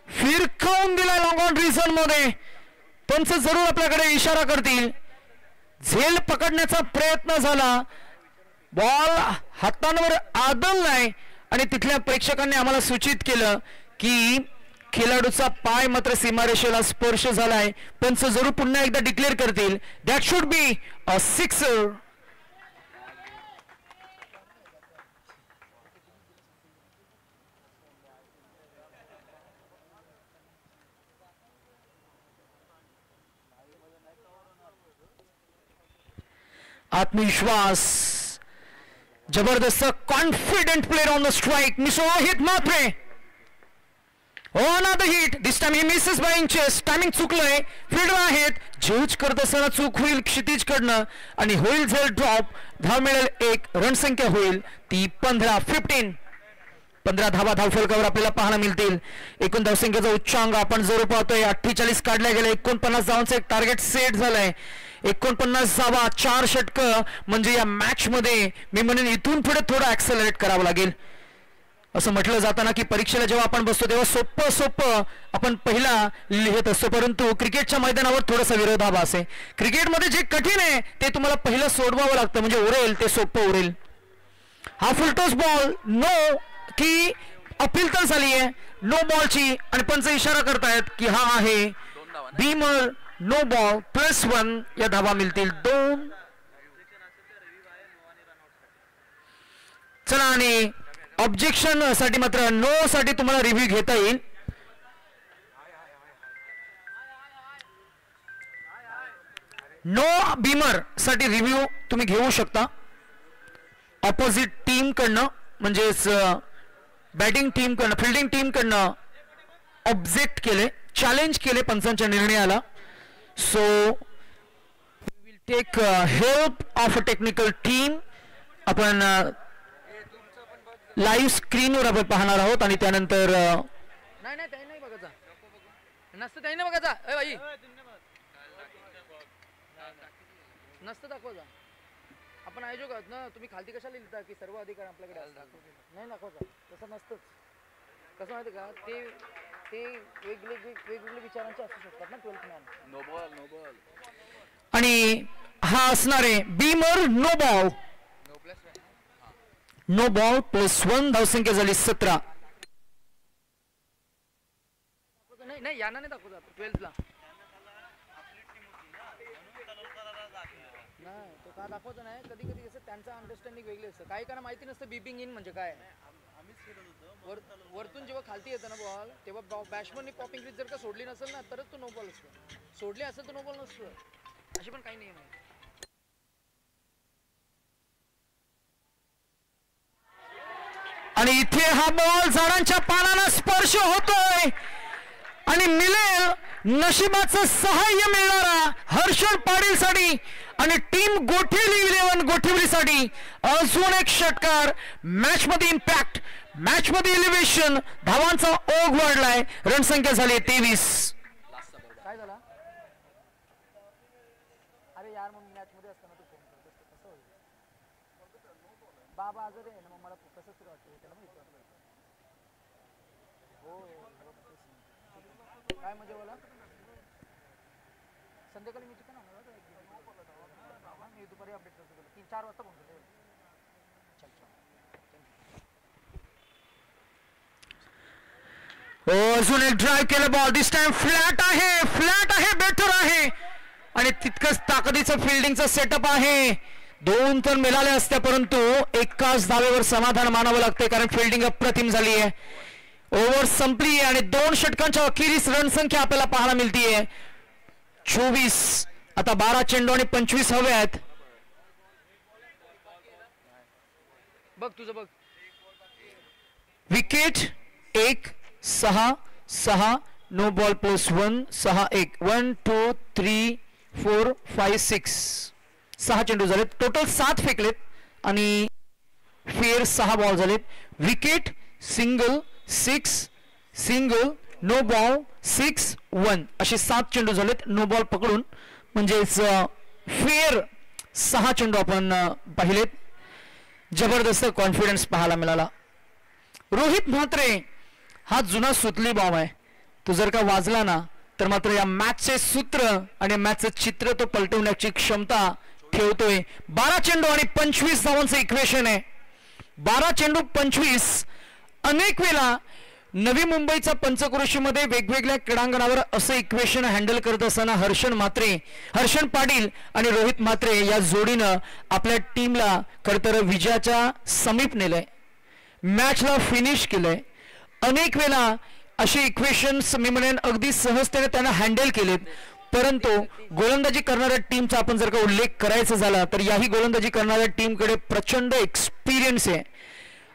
फिरकावून दिला लॉंग ऑन रिझन मध्ये. त्यांचं जरूर आपल्याकडे इशारा करतील. झेल पकडण्याचा प्रयत्न झाला, बॉल हातांवर आदळलाय आणि तिथल्या प्रेक्षकांनी आम्हाला सूचित केलं की खेळाडूचा पाय मात्र सीमारेषेला स्पर्श झालाय. पंच जरूर पुन्हा एकदा डिक्लेअर करतील, that should be a sixer. आत्मविश्वास, जबरदस्त confident player on the strike mister Rohit Mhatre. another hit. This time he misses by inches. Timing चुकलंय. फील्डर आहेत. जज करत असताना चूक होईल क्षितिजकडनं आणि होईल झेल ड्रॉप. धाव मिळेल 1. रणसंख्या होईल ती 15. 15 धावा धावफलकावर आपल्याला पाहायला मिळतील. एकूण धावसंख्येचा उच्चांक आपण जरूर पाहतोय. 48 काढल्या गेले. 49 धावांचं एक टार्गेट सेट झालंय. 49 धावा 4 षटकं म्हणजे या मॅच मध्ये मी म्हणेन इथून पुढे थोडं ऍक्सेलरेट करावं लागेल. असं म्हटलं जाताना की परीक्षेला जेव्हा आपण बसतो तेव्हा सोपं आपण पहिला लिहित असतो, परंतु क्रिकेटच्या मैदानावर थोडासा विरोधाभास आहे. क्रिकेटमध्ये जे कठीण आहे ते तुम्हाला पहिलं सोडवावं लागतं, म्हणजे उरेल ते सोपं उरेल. हा फुलटॉस बॉल नो की अपील तर झाली आहे नो बॉलची आणि पंच इशारा करतायत की हा आहे बीमर नो बॉल +1. या धावा मिळतील 2. चला आणि ऑब्जेक्शन साठी मात्र नो साठी तुम्हाला रिव्ह्यू घेता येईल. नो बीमर साठी रिव्ह्यू तुम्ही घेऊ शकता. ऑपोजिट टीम कडनं म्हणजेच बॅटिंग टीम कडनं फिल्डिंग टीम कडनं ऑब्जेक्ट केले, चॅलेंज केले पंचांच्या निर्णयाला. So we will take help of a technical team. आपण लाईव्ह स्क्रीनवर आपण पाहणार आहोत आणि त्यानंतर नाही बघायचा नसतं त्याने बघायचा बाई नसतं दाखवायचा. आपण आयोजक आहोत ना, तुम्ही खालती कशाला लिहिता की सर्व अधिकार आपल्याकडे नाही दाखवायचा. तसं नसतंच. कसं माहिती का ते वेगवेगळे विचारांचे असू शकतात ना 12th मॅन. नो बॉल आणि हा असणार आहे beamer no ball. No ball +1. धावसंख्या झाली 17. नाही यांना नाही दाखवत 12th ला. नाही तो का दाखवतो नाही. कधी कधी कसं त्यांचं अंडरस्टँडिंग वेगळी असतं. काही काना माहिती नसतं बिपिंग इन म्हणजे काय. वरतून जेव्हा खालती येतं ना बॉल तेव्हा बॅट्समननी पॉपिंग क्रीज जर का सोडली नसेल ना तरच तो नो बॉल असतो. सोडली असेल तर नो बॉल नसतो. अशी पण काही नियम आहे. आणि इथे हा बॉल झाडांच्या पानाला स्पर्श होतोय आणि मिळेल नशिबाचं सहाय्य मिळणारा हर्षल पाटील साठी आणि टीम गोठेली 11 गोठेवलीसाठी अजून एक षटकार. मॅच मध्ये इम्पॅक्ट, मॅच मध्ये एलिव्हेशन, धावांचा ओघ वाढलाय. रणसंख्या झाली 23. काय झाला अरे यार मग मॅच मध्ये असताना तू फोन करतोस कसं होईल. बाबा आजारी आहे ना मग मला कसं तरी वाटतं त्याला माहिती हो काय म्हणजे बोला संध्याकाळी मी चिकन आणणार मी दुपारी अपडेट करतो 3-4 वाजता फोन करतो. अजून एक ड्राईव्ह केलं बॉल. दिस टाइम फ्लॅट आहे बेटर आहे आणि तितकंच ताकदीचं फिल्डिंगचं सेटअप आहे. 2 तर मिळाल्या असत्या परंतु एकाच धावेवर समाधान मानावं लागतंय कारण फिल्डिंग अप्रतिम झाली आहे. ओव्हर संपली आहे आणि 2 षटकांच्या अखेरीस रणसंख्या आपल्याला पाहायला मिळतीये 24. आता 12 चेंडू आणि 25 हवे आहेत. बघ तुझं बघ. विकेट 1-6 नो बॉल +1 6-1 1 2 3 4 5 6 6 चेंडू झालेत. टोटल 7 फेकलेत आणि फेअर 6 बॉल झालेत. Wicket single 6 single no ball 6-1 असे 7 चेंडू झालेत नो बॉल पकडून. म्हणजेच फेअर 6 चेंडू आपण पाहिलेत. जबरदस्त कॉन्फिडन्स पाहायला मिळाला. रोहित म्हात्रे हा जुना सुतली बॉम्ब आहे. तो जर का वाजला ना तर मात्र या मॅचचे सूत्र आणि मॅचचे चित्र तो पलटवण्याची क्षमता ठेवतोय. 12 चेंडू आणि 25 धावांचं इक्वेशन आहे. 12 चेंडू 25. अनेक वेळा नवी मुंबईच्या पंचक्रोशीमध्ये वेगवेगळ्या क्रीडांगणावर असं इक्वेशन हँडल करत असताना हर्षण पाटील आणि रोहित म्हात्रे या जोडीनं आपल्या टीमला खरंतर विजयाच्या समीप नेलंय, मॅचला फिनिश केलंय. अनेक वेळा असे इक्वेशन्स मी म्हणेन अगदी सहजतेने त्यांना हँडल केलेत. परंतु गोलंदाजी करणाऱ्या टीमचा आपण जर का उल्लेख करायचा झाला तर याही गोलंदाजी करणाऱ्या टीमकडे प्रचंड एक्सपिरियन्स आहे.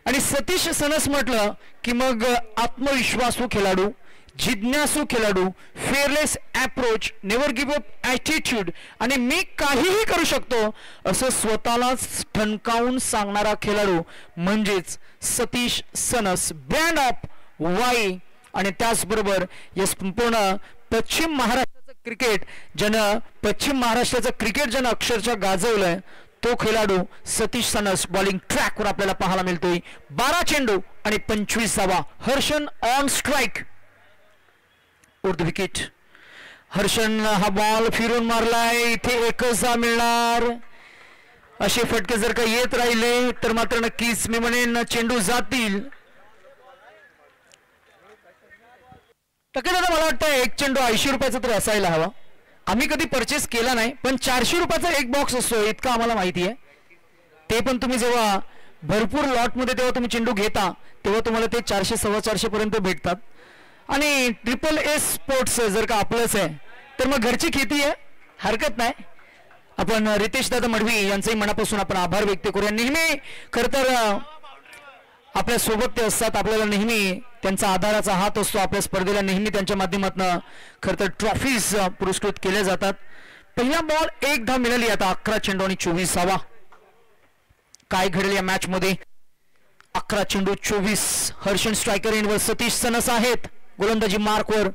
आणि सतीश सनस म्हटलं की मग आत्मविश्वासू खेळाडू, जिज्ञासू खेळाडू, fearless approach, never give up attitude आणि मी काहीही करू शकतो असं स्वतःलाच ठणकावून सांगणारा खेळाडू म्हणजेच Satish Sanas, brand of Y. आणि त्याचबरोबर या संपूर्ण पश्चिम महाराष्ट्राचं क्रिकेट ज्यानं पश्चिम महाराष्ट्राचं क्रिकेट ज्यानं अक्षरशः गाजवलंय तो खेळाडू सतीश सनस बॉलिंग ट्रॅकवर आपल्याला पाहायला मिळतोय. 12 चेंडू आणि 25 धावा. Harshan on strike the wicket. Harshan हा बॉल फिरून मारलाय. इथे एकच धाव मिळणार. असे फटके जर का येत राहिले तर मात्र नक्कीच मी म्हणेन चेंडू जातील. टक्के दादा मला वाटतं एक चेंडू 80 रुपयाचा तरी असायला हवा. आम्ही कधी परचेस केला नाही पण 400 रुपयाचा एक बॉक्स असतो इतका आम्हाला माहिती आहे. ते पण तुम्ही जेव्हा भरपूर लॉटमध्ये तेव्हा तुम्ही चेंडू घेता तेव्हा तुम्हाला ते 400 450 पर्यंत भेटतात. आणि SSS स्पोर्ट्स जर का आपलंच आहे तर मग घरची खेती आहे, हरकत नाही. आपण रितेश दादा मडवी यांचंही मनापासून आपण आभार व्यक्त करूया. नेहमी खरं तर आपल्या सोबत ते असतात, आपल्याला नेहमी त्यांचा आधाराचा हात असतो. आपल्या स्पर्धेला नेहमी त्यांच्या माध्यमातून खरं तर ट्रॉफीज पुरस्कृत केल्या जातात. पहिला बॉल 1 धाव मिळाली. आता 11 चेंडू आणि 24 धावा. काय घडेल या मॅच मध्ये? 11 चेंडू 24. हर्षन स्ट्रायकर एंडवर, सतीश सनस आहेत गोलंदाजी मार्कवर.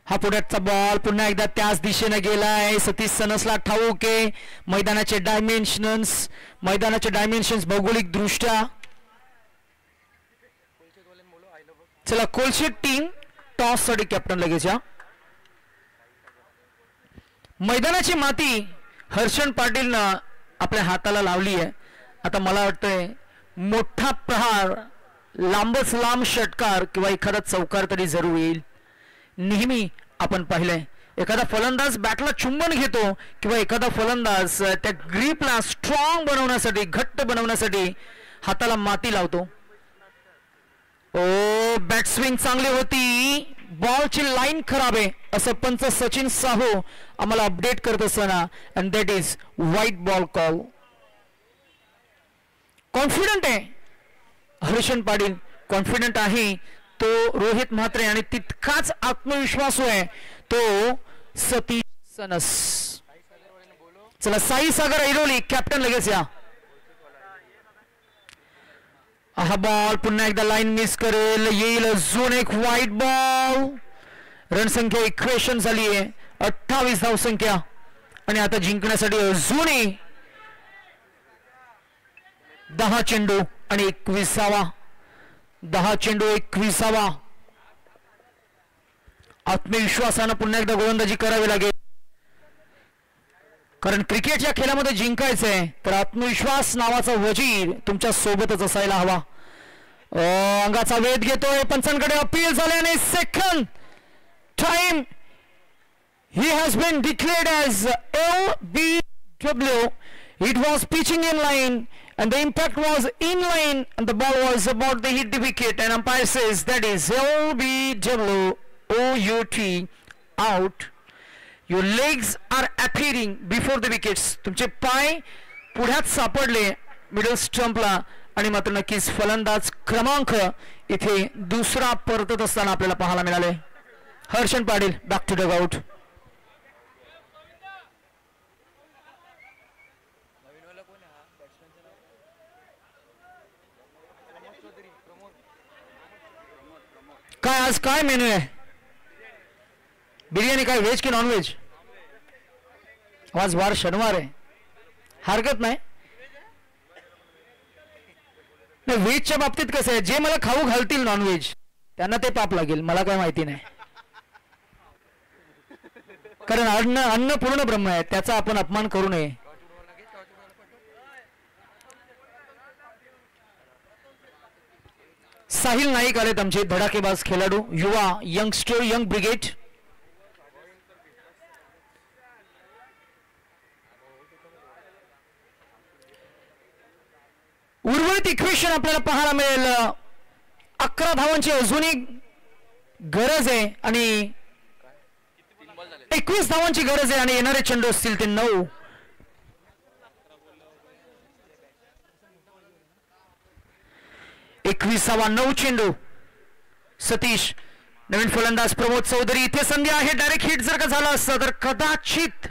हा पुढ्याचा बॉल पुन्हा एकदा त्याच दिशेने गेलाय. सतीश सनसला ठाऊक आहे मैदानाचे डायमेन्शन्स भौगोलिक दृष्ट्या. चला कोलशेट टीम टॉस साठी कॅप्टन लगेच. मैदानाची माती हर्षण पाटीलनं आपल्या हाताला लावली आहे. आता मला वाटतंय मोठा प्रहार, लांबच लांब षटकार किंवा एखादा चौकार तरी जरूर येईल. नेहमी आपण पाहिलंय एखादा फलंदाज बॅटला चुंबन घेतो किंवा एखादा फलंदाज त्या ग्रीपला स्ट्रॉंग बनवण्यासाठी, घट्ट बनवण्यासाठी हाताला माती लावतो. ओ बॅट स्विंग चांगली होती. बॉलची लाईन खराब आहे असं पंच सचिन साहू आम्हाला अपडेट करत असताना and that is white ball call. Confident आहे हर्षण पाटील, कॉन्फिडंट आहे तो रोहित म्हात्रे आणि तितकाच आत्मविश्वासू आहे तो सतीश सनस. चला साई सागर ऐरोली कॅप्टन लगेच या. हा बॉल पुन्हा एकदा लाईन मिस करेल. येईल अजून एक व्हाईट बॉल. रणसंख्या इक्वेशन झाली आहे 28 धावसंख्या आणि आता जिंकण्यासाठी अजूनही 10 चेंडू आणि 21 धावा. 10 चेंडू 21 धावा. आत्मविश्वासानं पुन्हा एकदा गोलंदाजी करावी लागेल कारण क्रिकेटच्या खेळामध्ये जिंकायचंय तर आत्मविश्वास नावाचा वजीर तुमच्या सोबतच असायला हवा. अंगाचा वेध घेतोय. पंचांकडे अपील झाले आणि second time he has been declared as LBW. It was pitching in line and the impact was in line and the ball was about to hit the wicket and umpire says that is LBW OUT out. Your legs are appearing before the wickets. तुमचे पाय पुढ्यात सापडले middle स्टंपला आणि मात्र नक्कीच फलंदाज क्रमांक इथे दुसरा परतत असताना आपल्याला पाहायला मिळाले. Harshan Patil back to dugout. काय आज काय मेनू आहे? बिर्याणी काय व्हेज की नॉन व्हेज? आज वार शनिवार आहे, हरकत नाही. व्हेजच्या बाबतीत कसं आहे, जे मला खाऊ घालतील नॉनव्हेज त्यांना ते पाप लागेल, मला काय माहिती नाही. कारण अन्न पूर्ण ब्रह्म आहे, त्याचा आपण अपमान करू नये. साहिल नाईक आलेत आमचे धडाकेबाज खेळाडू, युवा यंगस्टर, यंग ब्रिगेड. उर्वरित इक्वेशन आपल्याला पाहायला मिळेल. 11 धावांची अजूनही गरज आहे आणि 21 धावांची गरज आहे आणि येणारे चेंडू असतील ते 9. एकविसावा 9 चेंडू. सतीश नवीन फलंदाज प्रमोद चौधरी. इथे संधी आहे, डायरेक्ट हिट जर का झाला असतं तर कदाचित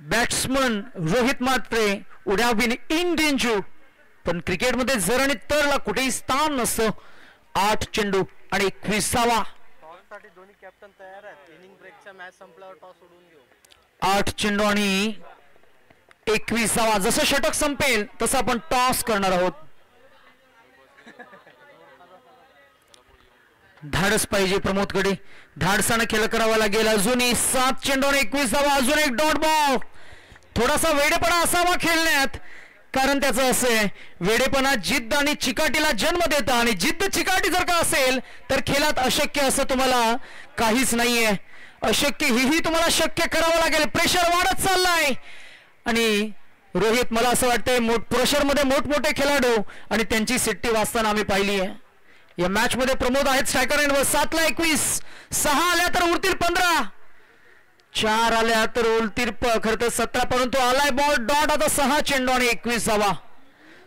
batsman Rohit Mhatre would have been in danger. पण क्रिकेटमध्ये जर आणि तरला कुठेही स्थान नसतं. 8 चेंडू आणि 21 धावा. टॉससाठी दोन्ही कॅप्टन तयार आहेत. इनिंग ब्रेकचा मॅच संपल्यावर टॉस सोडून घेऊ. 8 चेंडू आणि 21 धावा. जसं षटक संपेल तसं आपण टॉस करणार आहोत. धाडस पाहिजे प्रमोदकडे. धाडसानं खेळ करावा लागेल. अजूनही 7 चेंडू आणि 21 धावा. अजून एक डॉट बॉल. थोडासा वेडेपणा असावा खेळण्यात, कारण त्याचं असं आहे, वेडेपणा जिद्द आणि चिकाटीला जन्म देतं आणि जिद्द चिकाटी जर का असेल तर खेळात अशक्य असं तुम्हाला काहीच नाहीये. अशक्य ही तुम्हाला शक्य करावं लागेल. प्रेशर वाढत चाललाय आणि रोहित, मला असं वाटतंय प्रेशरमध्ये मोठमोठे खेळाडू आणि त्यांची सिट्टी वाचताना आम्ही पाहिली आहे. या मॅच मध्ये प्रमोद आहेत स्ट्रायकर एंडवर. 7 ला 21. 6 आल्या तर उरतील 15. 4 आल्या तर उरतील खरं तर 17, परंतु आलाय बॉल डॉट. आता 6 चेंडू आणि 21 धावा.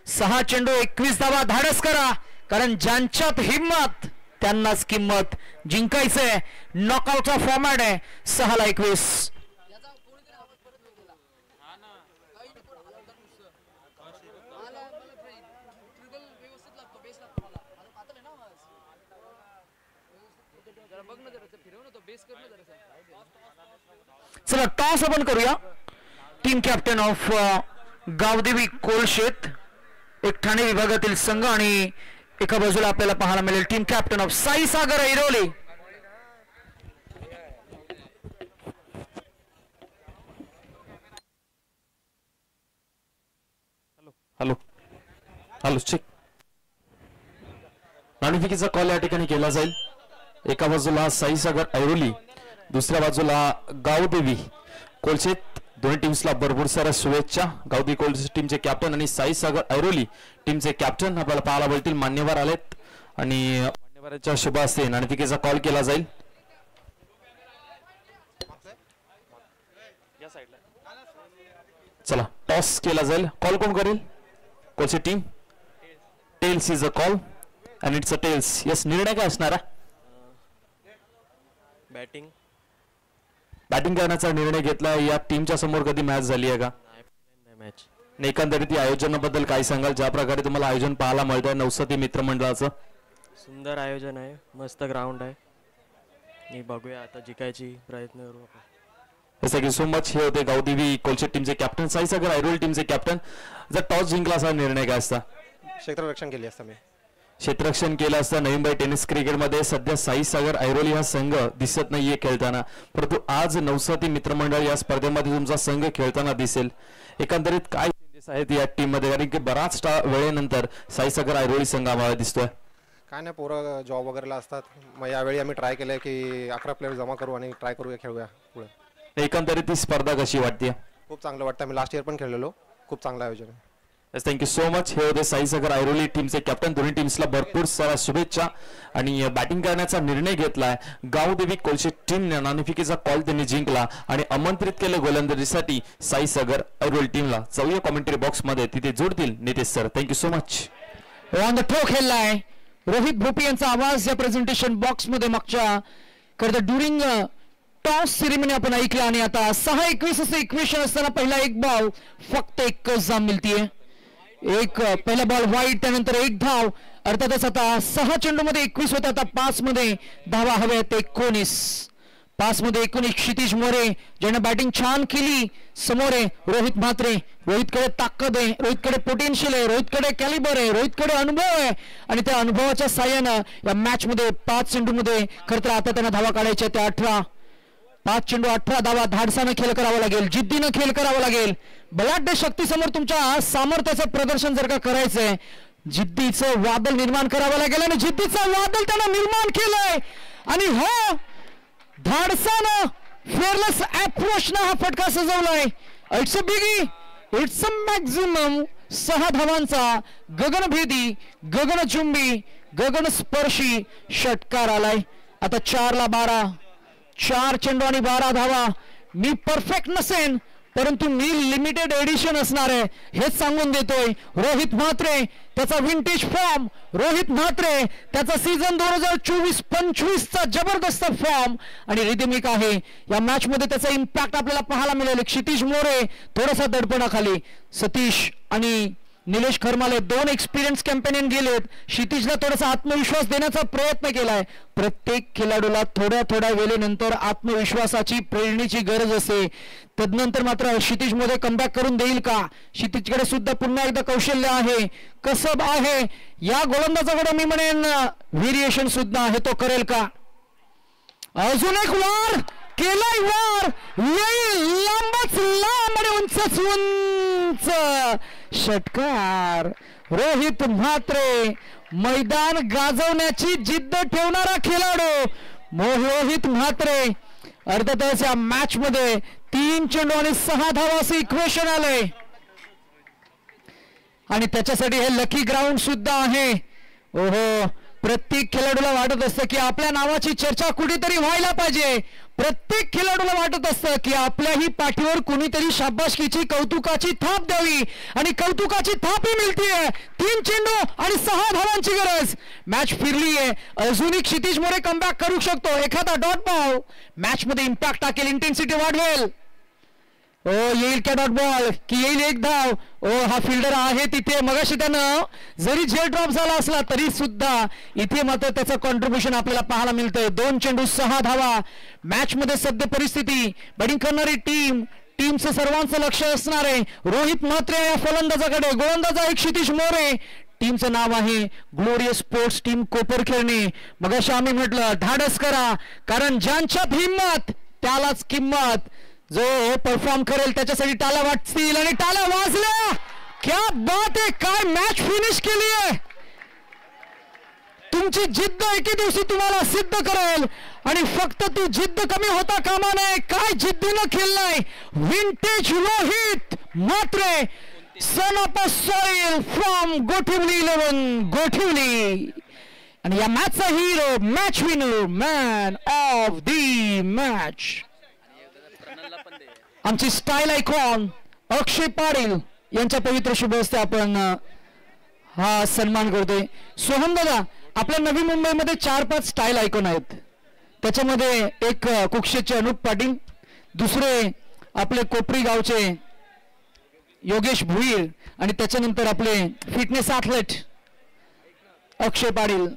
6 चेंडू 21 धावा. धाडस करा, कारण ज्यांच्यात हिम्मत त्यांनाच किंमत. जिंकायचंय. नॉकआउटचा फॉर्मॅट आहे. 6 ला 21. चला टॉस आपण करूया. Team captain of Gavdevi Kolshet, एक ठाणे विभागातील संघ, आणि एका बाजूला आपल्याला पाहायला मिळेल team captain of Sai Sagar Airoli. Hello hello check. नाणेफेकीचा कॉल या ठिकाणी केला जाईल. एका बाजूला साई सागर ऐरोली, दुसऱ्या बाजूला गावदेवी कोलशेत. दोन्ही टीम्सला भरपूर साऱ्या शुभेच्छा. गावदेवी कोलशेत टीमचे कॅप्टन आणि साई सागर ऐरोली टीमचे कॅप्टन आपल्याला पाहायला मिळतील. मान्यवर आलेत आणि मान्यवरांच्या शुभ हस्ते नाणेफेकीचा कॉल केला जाईल. चला टॉस केला जाईल. कॉल कोण करेल? Kolshet team. Tails is a call and it's a tails. Yes, निर्णय काय असणार आहे? बॅटिंग करण्याचा निर्णय घेतला. या टीमच्या समोर कधी मॅच झाली आहे का? मॅच. एकंदरीत आयोजनाबद्दल काय सांगाल? ज्या प्रकारे तुम्हाला आयोजन पाहायला मिळतंय नवसती मित्रमंडळाचं. सुंदर आयोजन आहे, मस्त ग्राउंड आहे. मी बघूया आता जिंकायची प्रयत्न करू आपण. Thank you so much. हे होते गावदेवी कोलशेत टीमचे कॅप्टन, साई सागर ऐरोली टीमचे कॅप्टन. जर टॉस जिंकला असा निर्णय काय असता? क्षेत्ररक्षण केले असता मी. क्षेत्ररक्षण केलं असतं. नवीन बाई टेनिस क्रिकेटमध्ये सध्या साई सागर ऐरोली हा संघ दिसत नाहीये खेळताना, परंतु आज नवसाती मित्रमंडळ या स्पर्धेमध्ये तुमचा संघ खेळताना दिसेल. एकंदरीत काय चेंजेस आहेत या टीम मध्ये? कारण की बराच वेळेनंतर साई सागर ऐरोली संघ आम्हाला दिसतोय. काय नाही, पोरं जॉब वगैरेला असतात. मग यावेळी आम्ही ट्राय केलंय की 11 प्लेयर जमा करू आणि ट्राय करूया, खेळूया पुढे. एकंदरीत ही स्पर्धा कशी वाटते? खूप चांगलं वाटतं. आम्ही लास्ट इयर पण खेळलेलो. खूप चांगलं आयोजन आहे. Thank you so much. हे होते साई सागर ऐरोली टीमचे कॅप्टन. दोन्ही टीम्सला भरपूर साऱ्या शुभेच्छा. आणि बॅटिंग करण्याचा निर्णय घेतलाय गावदेवी कोलशेत टीमने. नाणेफेकीचा कॉल त्यांनी जिंकला आणि आमंत्रित केले गोलंदाजीसाठी साई सागर ऐरोली टीमला. जाऊया कॉमेंटरी बॉक्स मध्ये, तिथे जोडतील Nitesh sir. Thank you so much. On the throw खेळलाय रोहित भोपी यांचा आवाज या प्रेझेंटेशन बॉक्स मध्ये मागच्या खरं ड्युरिंग टॉस सेरेमनी आपण ऐकला. आणि आता 6-21 असं इक्वेशन असताना पहिला एक बॉल फक्त एकच जाम मिळतीये. एक पहिला बॉल वाईट, त्यानंतर एक धाव. अर्थातच आता 6 चेंडू मध्ये 21 होते. आता 5 मध्ये धावा हव्यात 19. 5 मध्ये 19. क्षितिज मोरे ज्याने बॅटिंग छान केली. समोर आहे रोहित म्हात्रे. रोहितकडे ताकद आहे, रोहितकडे पोटेन्शियल आहे, रोहितकडे कॅलिबर आहे, रोहितकडे अनुभव आहे. आणि त्या अनुभवाच्या साह्यानं या मॅच मध्ये 5 चेंडू मध्ये खरं तर आता त्यांना धावा काढायच्या त्या 18. 5 चेंडू 18 धावा. धाडसानं खेळ करावा लागेल, जिद्दीनं खेळ करावा लागेल. बलाढ्य शक्तीसमोर तुमच्या सामर्थ्याचं प्रदर्शन जर का करायचंय, जिद्दीचं वादळ निर्माण करावं लागेल. आणि जिद्दीचं वादळ त्यानं निर्माण केलंय. आणि हो, धाडसानं फेअरलेस अप्रोचनं हा फटका सजवलाय. It's a biggie, it's a maximum. 6 धावांचा गगनभेदी, गगनचुंबी, गगनस्पर्शी षटकार आलाय. आता 4 ला 12. 4 चेंडू आणि 12 धावा. मी परफेक्ट नसेन, परंतु मी लिमिटेड एडिशन असणार आहे हेच सांगून देतोय. रोहित म्हात्रे त्याचा विंटेज फॉर्म, रोहित म्हात्रे त्याचा सीझन 2024-25चा जबरदस्त फॉर्म आणि रिदमिक आहे. या मॅच मध्ये त्याचा इम्पॅक्ट आपल्याला पाहायला मिळेल. क्षितिज मोरे थोडासा दडपणाखाली, सतीश आणि निलेश खरमाले दोन एक्सपिरियन्स कॅम्पेनियन गेलेत. क्षितिजला थोडासा आत्मविश्वास देण्याचा प्रयत्न केलाय. प्रत्येक खेळाडूला थोड्या वेळेनंतर आत्मविश्वासाची प्रेरणेची गरज असते. तदनंतर मात्र क्षितिज मध्ये कमबॅक करून देईल का? क्षितिजकडे सुद्धा पुन्हा एकदा कौशल्य आहे, कसब आहे. या गोलंदाजाकडे मी म्हणेन व्हेरिएशन सुद्धा आहे, तो करेल का? अजून एक वार केलाय, वार येईल लांबच लांब आणि उंचच उंच षटकार. रोहित म्हात्रे मैदान गाजवण्याची जिद्द ठेवणारा खेळाडू रोहित म्हात्रे. अर्थातच या मॅच मध्ये 3 चेंडू आणि 6 धावांचे इक्वेशन आलंय आणि त्याच्यासाठी हे लकी ग्राउंड सुद्धा आहे. ओहो, प्रत्येक खेळाडूला वाटत असतं की आपल्या नावाची चर्चा कुठेतरी व्हायला पाहिजे. प्रत्येक खेळाडूला वाटत असतं की आपल्याही पाठीवर कुणीतरी शाबासकीची कौतुकाची थाप द्यावी आणि कौतुकाची थापही मिळतीये. 3 चेंडू आणि 6 धावांची गरज. मॅच फिरली आहे. अजूनही क्षितिज मोरे कमबॅक करू शकतो. एखादा डॉट बॉल मॅच मध्ये इम्पॅक्ट टाकेल, इंटेन्सिटी वाढवेल. ओ येईल का डॉट बॉल की येईल एक धाव? ओ हा फिल्डर आहे तिथे. मगाशी त्यानं जरी झेल ड्रॉप झाला असला तरी सुद्धा इथे मात्र त्याचं कॉन्ट्रीब्युशन आपल्याला पाहायला मिळतंय. 2 चेंडू 6 धावा. मॅच मध्ये सध्या परिस्थिती बॅटिंग करणारी टीमचं सर्वांचं लक्ष असणार आहे रोहित म्हात्रे या फलंदाजाकडे. गोलंदाज आहे क्षितिज मोरे. टीमचं नाव आहे ग्लोरियस स्पोर्ट्स टीम कोपरखेरणे. मगाशी आम्ही म्हटलं धाडस करा, कारण ज्यांच्यात हिंमत त्यालाच किंमत. जो परफॉर्म करेल त्याच्यासाठी टाळ्या वाजतील आणि टाळ्या वाजल्या. क्या बात आहे, काय मॅच फिनिश केली आहे. तुमची जिद्द एके दिवशी तुम्हाला सिद्ध करेल आणि फक्त ती जिद्द कमी होता कामा नये. काय जिद्दीनं खेळलाय vintage Rohit Mhatre, son of a soil from Gothivli 11 Gothivli. आणि या मॅचचा hero, match winner, man of the match, आमची स्टाईल आयकॉन अक्षय पाटील यांच्या पवित्र शुभ हस्ते आपण हा सन्मान करतोय. सोहम दादा, आपल्या नवी मुंबईमध्ये 4-5 स्टाईल आयकॉन आहेत. त्याच्यामध्ये एक कुक्षेचे अनुप पाटील, दुसरे आपले कोपरी गावचे योगेश भुईर आणि त्याच्यानंतर आपले फिटनेस ॲथलेट अक्षय पाटील.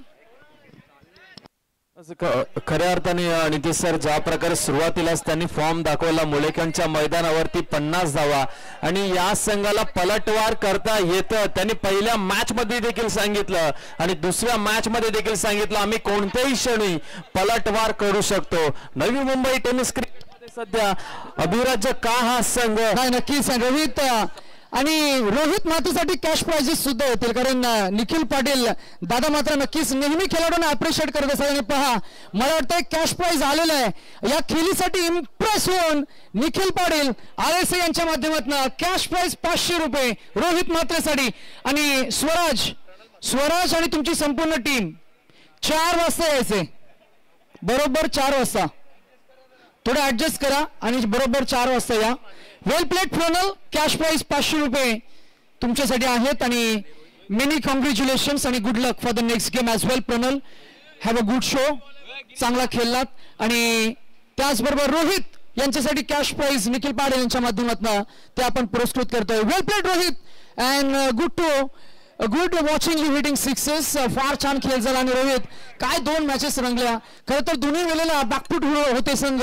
खऱ्या अर्थाने नितीश सर ज्या प्रकारे सुरुवातीलाच त्यांनी फॉर्म दाखवला मुलेकरच्या मैदानावरती 50 धावा आणि या संघाला पलटवार करता येतं. त्यांनी पहिल्या मॅच मध्ये देखील सांगितलं आणि दुसऱ्या मॅच मध्ये देखील सांगितलं आम्ही कोणत्याही क्षणी पलटवार करू शकतो. नवी मुंबई टेनिस क्रिकेटमध्ये सध्या अभिराज्य का हा संघ नाही नक्कीच रोहित आणि रोहित म्हात्रेसाठी कॅश प्राइजेस सुद्धा होतील, कारण निखिल पाटील दादा मात्र नक्कीच नेहमी खेळाडूंना अप्रिशिएट करत असतात. आणि पहा, मला वाटतं कॅश प्राइज आलेलं आहे. या खेळीसाठी इम्प्रेस होऊन निखिल पाटील RSA यांच्या माध्यमातून कॅश प्राइज 500 रुपये रोहित म्हात्रेसाठी. आणि स्वराज आणि तुमची संपूर्ण टीम 4 वाजता यायचे, बरोबर 4 वाजता. थोडं ऍडजस्ट करा आणि बरोबर 4 वाजता या. Well played Pranal, cash prize 500 रुपये तुमच्यासाठी आहेत आणि मेनी कॉंग्रॅच्युलेशन्स आणि good luck for the next game as well. Pranal, have a good show, चांगला खेळलात. आणि त्याचबरोबर रोहित यांच्यासाठी कॅश प्राइज निखिल पाटील यांच्या माध्यमातून ते आपण पुरस्कृत करतोय. Well played Rohit and good watching you hitting sixes. फार छान खेळ झाला आणि रोहित काय 2 मॅचेस रंगल्या. खरं तर दोन्ही वेळेला बॅकफूट होते संघ.